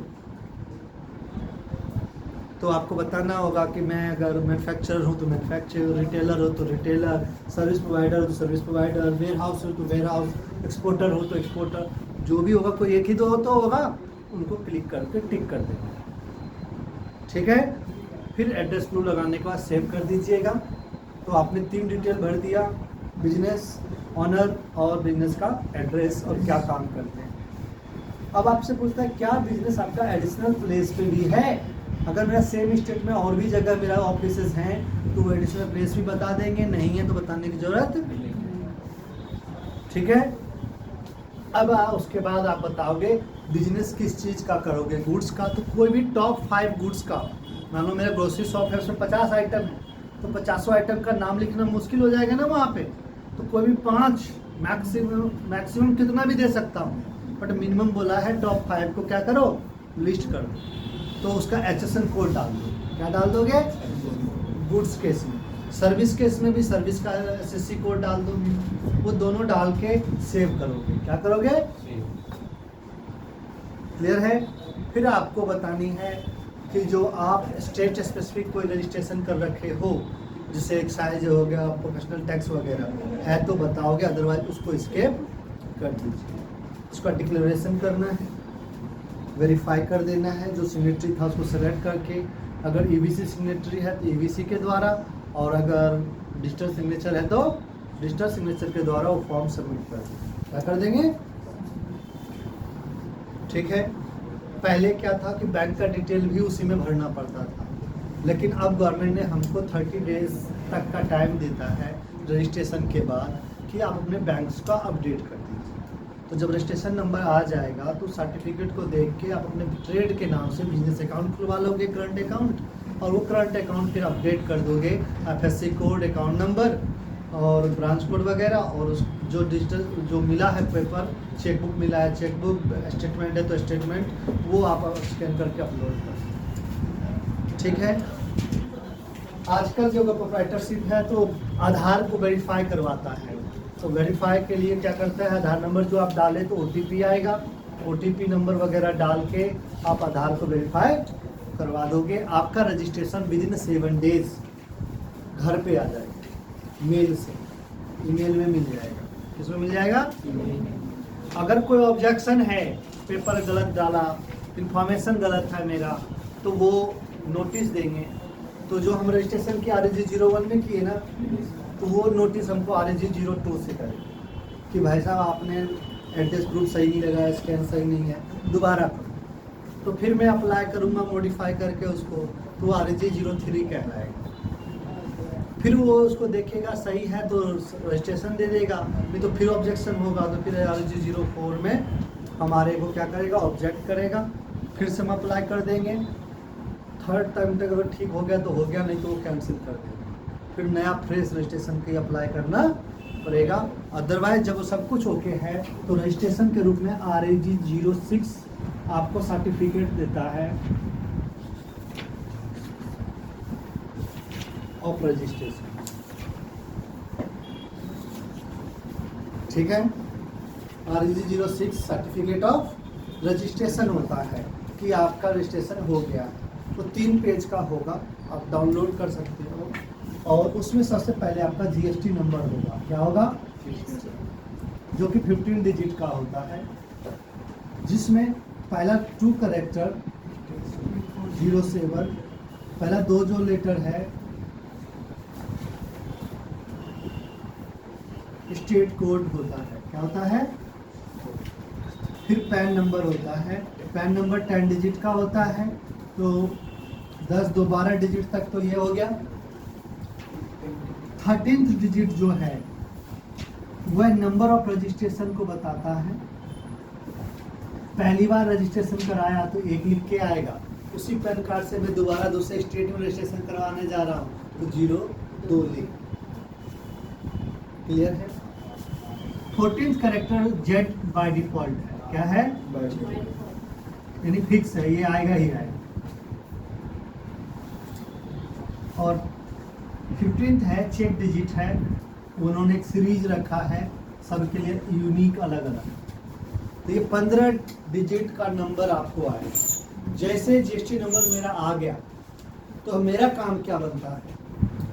Speaker 1: तो आपको बताना होगा कि मैं अगर मैन्युफैक्चरर हूँ तो मैन्युफैक्चरर, रिटेलर हो तो रिटेलर, सर्विस प्रोवाइडर हो तो सर्विस प्रोवाइडर, वेयर हाउस हो तो वेयर हाउस, एक्सपोर्टर हो तो एक्सपोर्टर, जो भी होगा, कोई एक ही दो तो होगा, उनको क्लिक करके टिक कर देंगे। ठीक है? फिर एड्रेस प्रूफ लगाने के बाद सेव कर दीजिएगा। तो आपने 3 डिटेल भर दिया, बिजनेस ऑनर और बिजनेस का एड्रेस और क्या काम करते हैं। अब आपसे पूछता है क्या बिजनेस आपका एडिशनल प्लेस पे भी है। अगर मेरा सेम स्टेट में और भी जगह मेरा ऑफिसेज हैं तो वो एडिशनल प्लेस भी बता देंगे, नहीं है तो बताने की जरूरत। ठीक है? अब उसके बाद आप बताओगे बिजनेस किस चीज़ का करोगे। गुड्स का, तो कोई भी टॉप 5 गुड्स का, मान लो मेरा ग्रोसरी शॉप है, उसमें 50 आइटम है तो 50 आइटम का नाम लिखना मुश्किल हो जाएगा ना वहाँ पे। तो कोई भी 5, मैक्सिमम कितना भी दे सकता हूँ, बट मिनिमम बोला है टॉप 5 को क्या करो, लिस्ट कर दो। तो उसका HSN कोड डाल दो। क्या डाल दोगे? गुड्स केस में। सर्विस केस में भी सर्विस का SSC कोड डाल दोगे। वो दोनों डाल के सेव करोगे। क्या करोगे? क्लियर है? फिर आपको बतानी है कि जो आप स्टेट स्पेसिफिक कोई रजिस्ट्रेशन कर रखे हो, जैसे एक्साइज हो गया, प्रोफेशनल टैक्स वगैरह है तो बताओगे, अदरवाइज उसको स्किप कर दीजिए। इसका डिक्लेरेशन करना है, वेरीफाई कर देना है, जो सिग्नेटरी था उसको सेलेक्ट करके, अगर ईवीसी सिग्नेटरी है तो ईवीसी के द्वारा, और अगर डिजिटल सिग्नेचर है तो डिजिटल सिग्नेचर के द्वारा वो फॉर्म सबमिट कर देंगे। क्या कर देंगे? ठीक है। पहले क्या था कि बैंक का डिटेल भी उसी में भरना पड़ता था, लेकिन अब गवर्नमेंट ने हमको 30 डेज तक का टाइम देता है रजिस्ट्रेशन के बाद कि आप अपने बैंक्स का अपडेट कर दीजिए। तो जब रजिस्ट्रेशन नंबर आ जाएगा तो सर्टिफिकेट को देख के आप अपने ट्रेड के नाम से बिजनेस अकाउंट खुलवा लोगे, करंट अकाउंट, और वो करंट अकाउंट फिर अपडेट कर दोगे एफएससी कोड, अकाउंट नंबर और ब्रांच कोड वगैरह, और उस जो डिजिटल जो मिला है पेपर, चेकबुक मिला है चेकबुक, स्टेटमेंट है तो स्टेटमेंट, वो आप स्कैन करके अपलोड कर दें। ठीक है। आजकल जो प्रोप्राइटरशिप है तो आधार को वेरीफाई करवाता है, तो वेरीफाई के लिए क्या करता है, आधार नंबर जो आप डालें तो ओटीपी आएगा, ओटीपी नंबर वगैरह डाल के आप आधार को वेरीफाई करवा दोगे। आपका रजिस्ट्रेशन विदिन 7 डेज घर पे आ जाएगा, मेल से, ईमेल में मिल जाएगा। किसमें मिल जाएगा? अगर कोई ऑब्जेक्शन है, पेपर गलत डाला, इंफॉर्मेशन गलत है मेरा, तो वो नोटिस देंगे। तो जो हम रजिस्ट्रेशन की RG 01 में किए ना, तो वो नोटिस हमको RG 02 से करें कि भाई साहब आपने एड्रेस प्रूफ सही नहीं लगाया, स्कैन सही नहीं है, दोबारा करो। तो फिर मैं अप्लाई करूँगा मॉडिफाई करके उसको, तो RG 03 कहलाएगा। फिर वो उसको देखेगा सही है तो रजिस्ट्रेशन दे देगा, नहीं तो फिर ऑब्जेक्शन होगा तो फिर RG 04 में हमारे को क्या करेगा, ऑब्जेक्ट करेगा, फिर से हम अप्लाई कर देंगे। थर्ड टाइम तक अगर ठीक हो गया तो हो गया, नहीं तो वो कैंसिल कर देगा, फिर नया फ्रेश रजिस्ट्रेशन के अप्लाई करना पड़ेगा। अदरवाइज जब वो सब कुछ ओके है तो रजिस्ट्रेशन के रूप में RAG 06 आपको सर्टिफिकेट देता है ऑफ रजिस्ट्रेशन। ठीक है। RAG 06 सर्टिफिकेट ऑफ रजिस्ट्रेशन होता है कि आपका रजिस्ट्रेशन हो गया। तो 3 पेज का होगा, आप डाउनलोड कर सकते हो, और उसमें सबसे पहले आपका GST नंबर होगा। क्या होगा? जो कि 15 डिजिट का होता है, जिसमें पहला 2 कैरेक्टर 07, पहला 2 जो लेटर है स्टेट कोड होता है। क्या होता है? फिर पैन नंबर होता है, पैन नंबर 10 डिजिट का होता है, तो 10 2 12 डिजिट तक तो ये हो गया। 13th डिजिट जो है वह नंबर ऑफ रजिस्ट्रेशन को बताता है। पहली बार रजिस्ट्रेशन कराया तो 1 लिख के आएगा, उसी पैन कार्ड से मैं दोबारा दूसरे स्टेट में रजिस्ट्रेशन करवाने जा रहा हूँ तो 0 2 लिख। क्लियर है? 14th character Z by default है। क्या है? यानी फिक्स है, ये आएगा ही आएगा। और 15th है चेक डिजिट है, उन्होंने एक सीरीज रखा है सबके लिए यूनिक अलग अलग। तो ये 15 डिजिट का नंबर आपको आएगा। जैसे GST नंबर मेरा आ गया तो मेरा काम क्या बनता है,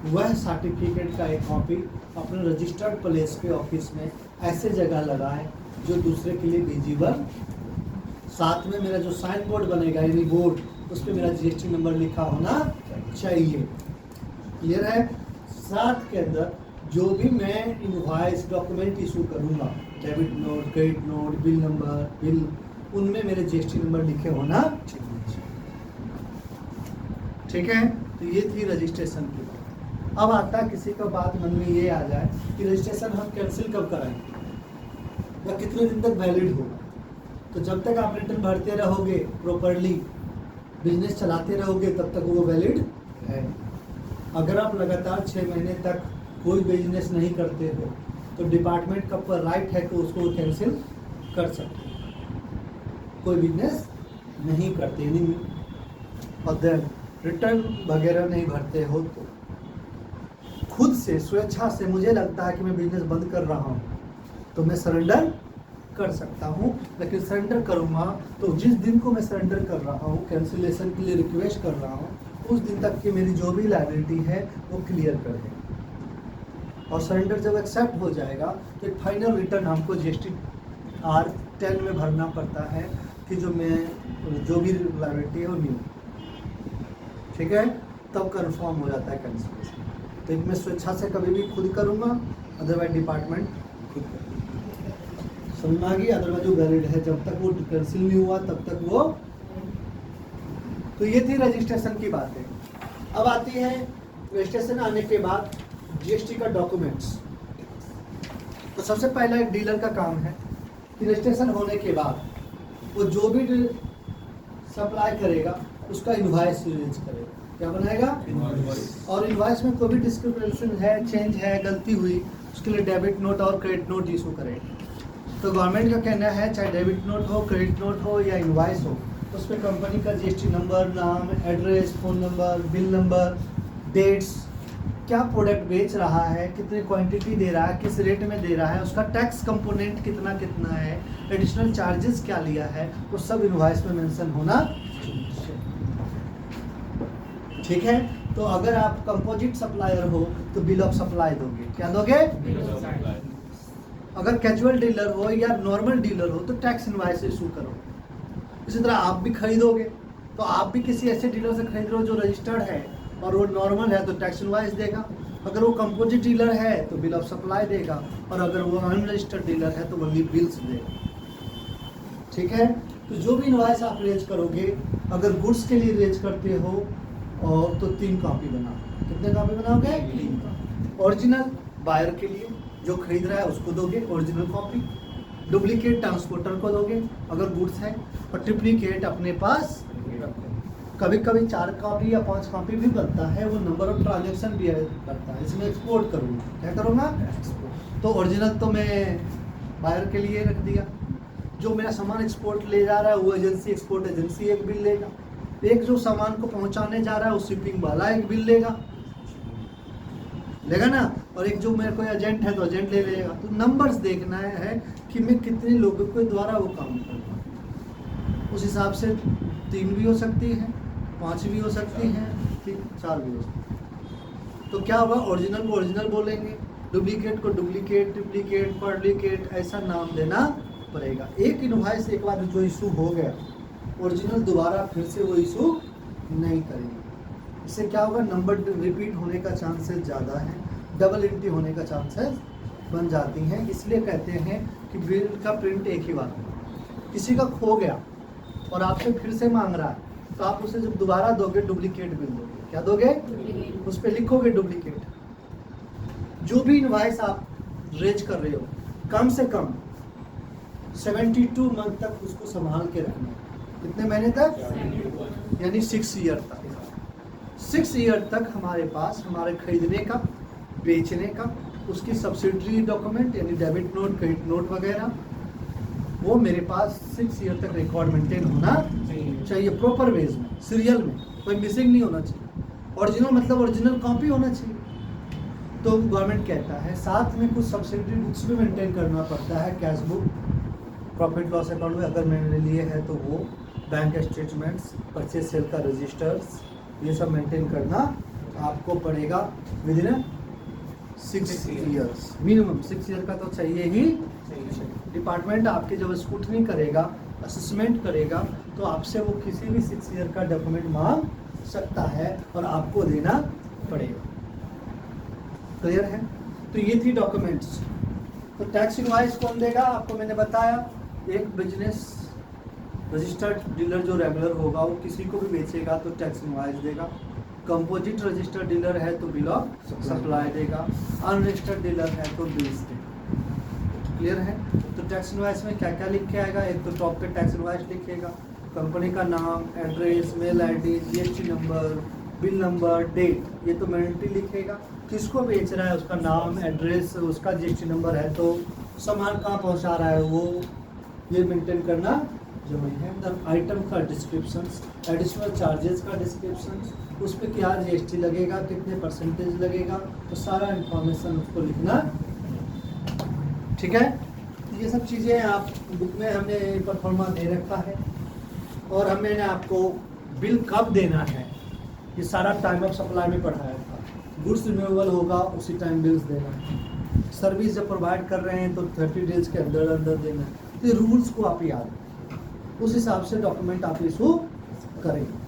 Speaker 1: वह सर्टिफिकेट का एक कॉपी अपने रजिस्टर्ड प्लेस पे ऑफिस में ऐसे जगह लगाए जो दूसरे के लिए विजिबल। साथ में मेरा जो साइन बोर्ड बनेगा यानी बोर्ड, उस पर मेरा GST नंबर लिखा होना चाहिए। क्लियर है? साथ के अंदर जो भी मैं इनवॉइस डॉक्यूमेंट इशू करूँगा, debit note, credit note, bill number, bill, उनमें मेरे GST नंबर लिखे होना चाहिए। ठीक है? तो ये थी रजिस्ट्रेशन की बात। अब आता है किसी का बात मन में ये आ जाए कि रजिस्ट्रेशन हम कैंसिल कब कराएंगे या कितने दिन तक वैलिड होगा। तो जब तक आप रिटर्न भरते रहोगे, प्रॉपरली बिजनेस चलाते रहोगे, तब तक वो वैलिड है। अगर आप लगातार 6 महीने तक कोई बिजनेस नहीं करते हो तो डिपार्टमेंट का पर राइट है कि उसको कैंसिल कर सकते हो। कोई बिजनेस नहीं करते नहीं, और रिटर्न वगैरह नहीं भरते हो तो खुद से स्वेच्छा से मुझे लगता है कि मैं बिजनेस बंद कर रहा हूँ तो मैं सरेंडर कर सकता हूँ। लेकिन सरेंडर करूँगा तो जिस दिन को मैं सरेंडर कर रहा हूँ, कैंसिलेशन के लिए रिक्वेस्ट कर रहा हूँ, उस दिन तक की मेरी जो भी लायबिलिटी है वो क्लियर कर दे। और सरेंडर जब एक्सेप्ट हो जाएगा तो एक फाइनल रिटर्न हमको GSTR10 में भरना पड़ता है कि जो भी लायबिलिटी है वो न्यू, ठीक है, तब कंफर्म हो जाता है कैंसिलेशन। तो एक मैं स्वेच्छा से कभी भी खुद करूँगा, अदरवाइज डिपार्टमेंट खुद करेगा। समझ में आ गई? अदरवाइज जो वैलिड है जब तक वो कैंसिल नहीं हुआ तब तक वो। तो ये थी रजिस्ट्रेशन की बातें। अब आती है रजिस्ट्रेशन आने के बाद GST का डॉक्यूमेंट्स। तो सबसे पहला एक डीलर का काम है कि रजिस्ट्रेशन होने के बाद वो जो भी सप्लाई करेगा उसका इनवॉइस रिलीज करेगा। क्या बनाएगा? इनवॉइस। और इनवॉइस में कोई भी डिस्क्रिपेंसी है, चेंज है, गलती हुई, उसके लिए डेबिट नोट और क्रेडिट नोट इशू करेगा। तो गवर्नमेंट का कहना है चाहे डेबिट नोट हो, क्रेडिट नोट हो या इनवॉइस हो, उस पर कंपनी का GST नंबर, नाम, address, phone number, bill number, dates, क्या प्रोडक्ट बेच रहा है, कितनी क्वांटिटी दे रहा है, किस रेट में दे रहा है, उसका टैक्स कंपोनेंट कितना कितना है, एडिशनल चार्जेस क्या लिया है, वो सब इनवॉइस में मेंशन होना। ठीक है। तो अगर आप कंपोजिट सप्लायर हो तो बिल ऑफ सप्लाई दोगे। क्या दोगे? अगर कैजुअल डीलर हो या नॉर्मल डीलर हो तो टैक्स इनवॉइस इशू करो। इसी तरह आप भी खरीदोगे तो आप भी किसी ऐसे डीलर से खरीद रहे हो जो रजिस्टर्ड है और वो नॉर्मल है तो टैक्स इनवॉइस देगा। अगर वो कंपोजिट डीलर है तो बिल ऑफ सप्लाई देगा, और अगर वो अनरजिस्टर्ड डीलर है तो वही बिल्स देगा। ठीक है। तो जो भी इनवॉइस आप रेज करोगे, अगर गुड्स के लिए रेज करते हो और तो 3 कॉपी बनाओ। कितने कॉपी बनाओगे? 3 कॉपी। ओरिजिनल बायर के लिए जो खरीद रहा है उसको दोगे ओरिजिनल कॉपी, डुप्लीकेट ट्रांसपोर्टर को दोगे अगर गुड्स है, और ट्रिप्लीकेट अपने पास रखो। कभी कभी 4 कॉपी या 5 कॉपी भी बनता है, वो नंबर ऑफ ट्रांजेक्शन भी करता है। इसमें एक्सपोर्ट करूँगा। क्या करूँगा? एक्सपोर्ट। तो ओरिजिनल तो मैं बायर के लिए रख दिया, जो मेरा सामान एक्सपोर्ट ले जा रहा है वो एजेंसी, एक्सपोर्ट एजेंसी एक बिल लेगा, एक जो सामान को पहुंचाने जा रहा है उस शिपिंग वाला एक बिल लेगा ना, और एक जो मेरे को एजेंट है तो एजेंट ले लेगा। तो नंबर्स देखना है कि मैं कितने लोगों के द्वारा वो काम कर रहा हूँ। उस हिसाब से 3 भी हो सकती है, 5 भी हो सकती हैं, ठीक 4 भी हो सकती है। तो क्या होगा? ओरिजिनल को ओरिजिनल बोलेंगे, डुप्लीकेट को डुप्लीकेट, ट्रिप्लीकेट, क्वाड्रिकेट, ऐसा नाम देना पड़ेगा। एक इनवॉइस एक बार जो इशू हो गया, ओरिजिनल दोबारा फिर से वो इशू नहीं करेंगे। इससे क्या होगा? नंबर रिपीट होने का चांसेस ज़्यादा है, डबल एंट्री होने का चांसेस बन जाती हैं। इसलिए कहते हैं कि बिल का प्रिंट एक ही बार हो। किसी का खो गया और आपसे फिर से मांग रहा है तो आप उसे जब दोबारा दोगे डुप्लीकेट बिल दोगे। क्या दोगे? उस पर लिखोगे डुप्लीकेट। जो भी इनवॉइस आप रेज कर रहे हो कम से कम 72 मंथ तक उसको संभाल के रखना है। कितने महीने तक? यानी 6 ईयर तक। 6 ईयर तक हमारे पास हमारे खरीदने का, बेचने का, उसकी सब्सिडरी डॉक्यूमेंट यानी डेबिट नोट, क्रेडिट नोट वगैरह, वो मेरे पास 6 ईयर तक रिकॉर्ड मेंटेन होना चाहिए प्रॉपर वेज में, सीरियल में, कोई मिसिंग नहीं होना चाहिए। ओरिजिनल मतलब ओरिजिनल कॉपी होना चाहिए। तो गवर्नमेंट कहता है साथ में कुछ सब्सिडरी बुक्स भी मेंटेन करना पड़ता है, cash book, profit loss account में अगर मेरे लिए है तो वो, बैंक स्टेटमेंट्स, परचेज सेल का रजिस्टर्स, ये सब मेंटेन करना आपको पड़ेगा with in 6 years. Minimum 6 year का तो चाहिए ही। डिपार्टमेंट आपके जब स्क्रूटनी करेगा, असेसमेंट करेगा, तो आपसे वो किसी भी 6 ईयर का डॉक्यूमेंट मांग सकता है और आपको देना पड़ेगा। क्लियर है? तो ये थी डॉक्यूमेंट्स। तो टैक्स इनवॉइस कौन देगा? आपको मैंने बताया, एक बिजनेस रजिस्टर्ड डीलर जो रेगुलर होगा वो किसी को भी बेचेगा तो टैक्स इनवॉइस देगा। कंपोजिट रजिस्टर्ड डीलर है तो बिल ऑफ सप्लाई देगा, अनरजिस्टर्ड डीलर है तो बिल्स देगा। क्लियर है? तो टैक्स इनवॉइस में क्या क्या लिख के आएगा? एक तो टॉप पे टैक्स इनवॉइस लिखेगा, कंपनी का नाम, address, mail ID, GST number, bill number, date, ये तो मैंडेटरी लिखेगा। किसको बेच रहा है उसका नाम, एड्रेस, उसका GST नंबर है तो सामान कहाँ पहुँचा रहा है वो, ये मेंटेन करना जरूरी है। देन आइटम का डिस्क्रिप्शन, एडिशनल चार्जेस का डिस्क्रिप्शन, उस पर क्या GST लगेगा, कितने परसेंटेज लगेगा, तो सारा इंफॉर्मेशन उसको लिखना। ठीक है? ये सब चीज़ें आप बुक में हमने परफॉर्मा दे रखा है। और हमने आपको बिल कब देना है ये सारा टाइम ऑफ सप्लाई में पढ़ाया था। गुड्स रिन्यूएबल होगा उसी टाइम बिल्स देना है। सर्विस जब प्रोवाइड कर रहे हैं तो 30 डेज के अंदर अंदर देना है। तो रूल्स को आप याद रखें, उस हिसाब से डॉक्यूमेंट आप इशू करेंगे।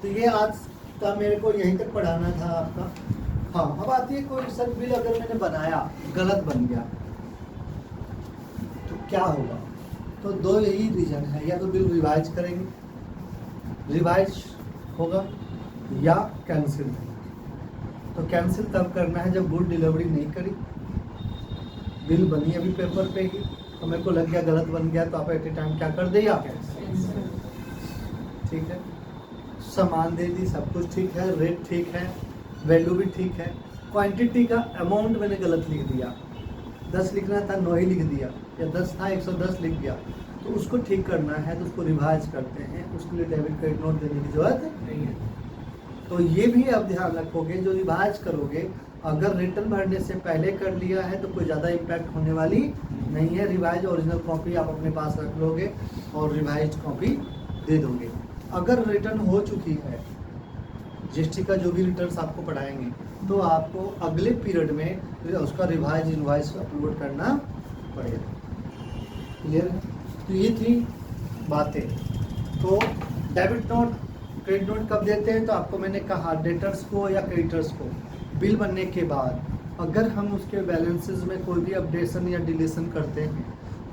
Speaker 1: तो ये आज का मेरे को यहीं तक पढ़ाना था आपका। हाँ, अब आती है कोई सर बिल अगर मैंने बनाया गलत बन गया तो क्या होगा। तो दो यही रीजन है, या तो बिल रिवाइज करेंगे, रिवाइज होगा, या कैंसिल होगा। तो कैंसिल तब करना है जब गुड डिलीवरी नहीं करी, बिल बनी अभी पेपर पे ही, तो मेरे को लग गया गलत बन गया, तो आप एट ए टाइम क्या कर दिया, ठीक है, सामान दे दी, सब कुछ ठीक है, रेट ठीक है, वैल्यू भी ठीक है, क्वांटिटी का अमाउंट मैंने गलत लिख दिया, 10 लिखना था 9 ही लिख दिया, या 10 था 110 लिख दिया, तो उसको ठीक करना है, तो उसको रिवाइज करते हैं, उसके लिए डेबिट क्रेडिट नोट देने की जरूरत नहीं है। तो ये भी आप ध्यान रखोगे, जो रिवाइज करोगे अगर रिटर्न भरने से पहले कर लिया है तो कोई ज़्यादा इम्पैक्ट होने वाली नहीं है। रिवाइज ओरिजिनल कॉपी आप अपने पास रख लोगे और रिवाइज कॉपी दे दोगे। अगर रिटर्न हो चुकी है, जीएसटी का जो भी रिटर्न्स आपको पढ़ाएंगे, तो आपको अगले पीरियड में उसका रिवाइज इनवॉइस अपलोड करना पड़ेगा। क्लियर है? तो ये थी बातें। तो डेबिट नोट क्रेडिट नोट कब देते हैं, तो आपको मैंने कहा डेटर्स को या क्रेडिटर्स को बिल बनने के बाद अगर हम उसके बैलेंसेस में कोई भी अपडेशन या डिलीशन करते हैं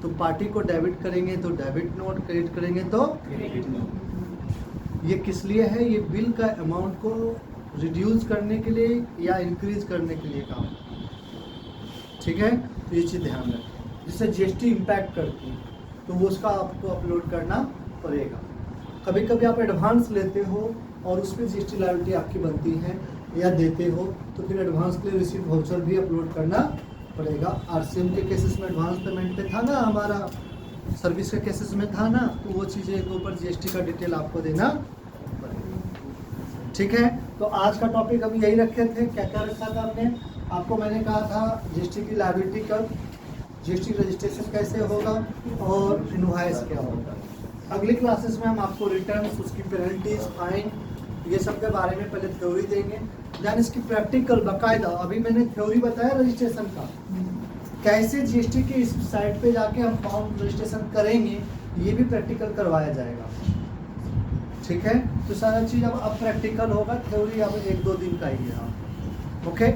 Speaker 1: तो पार्टी को डेबिट करेंगे तो डेबिट नोट, क्रेडिट करेंगे तो क्रेडिट नोट। ये किस लिए है, ये बिल का अमाउंट को रिड्यूस करने के लिए या इंक्रीज करने के लिए काम, ठीक है। तो ये चीज़ ध्यान रखें, जिससे जीएसटी इम्पैक्ट करती है तो वो उसका आपको अपलोड करना पड़ेगा। कभी कभी आप एडवांस लेते हो और उसमें जीएसटी लायबिलिटी आपकी बनती है या देते हो, तो फिर एडवांस के लिए रिसीट वाउचर भी अपलोड करना पड़ेगा। आरसीएम के केसेस में एडवांस पेमेंट पे था ना, हमारा सर्विस के केसेस में था ना, तो वो चीज़ें के ऊपर जीएसटी का डिटेल आपको देना पड़ेगा, ठीक है। तो आज का टॉपिक हम यही रखे थे। क्या क्या रखा था हमने, आपको मैंने कहा था जीएसटी की लायबिलिटी कब, जीएसटी रजिस्ट्रेशन कैसे होगा और इनवॉइस क्या होगा। अगली क्लासेस में हम आपको रिटर्न, उसकी पेनल्टीज, फाइन, ये सब के बारे में पहले थ्योरी देंगे, देन इसकी प्रैक्टिकल बाकायदा। अभी मैंने थ्योरी बताया रजिस्ट्रेशन का, कैसे जीएसटी के इस साइट पे जाके हम फॉर्म रजिस्ट्रेशन करेंगे, ये भी प्रैक्टिकल करवाया जाएगा, ठीक है। तो सारा चीज़ अब प्रैक्टिकल होगा, थ्योरी अब 1-2 दिन का ही है। ओके।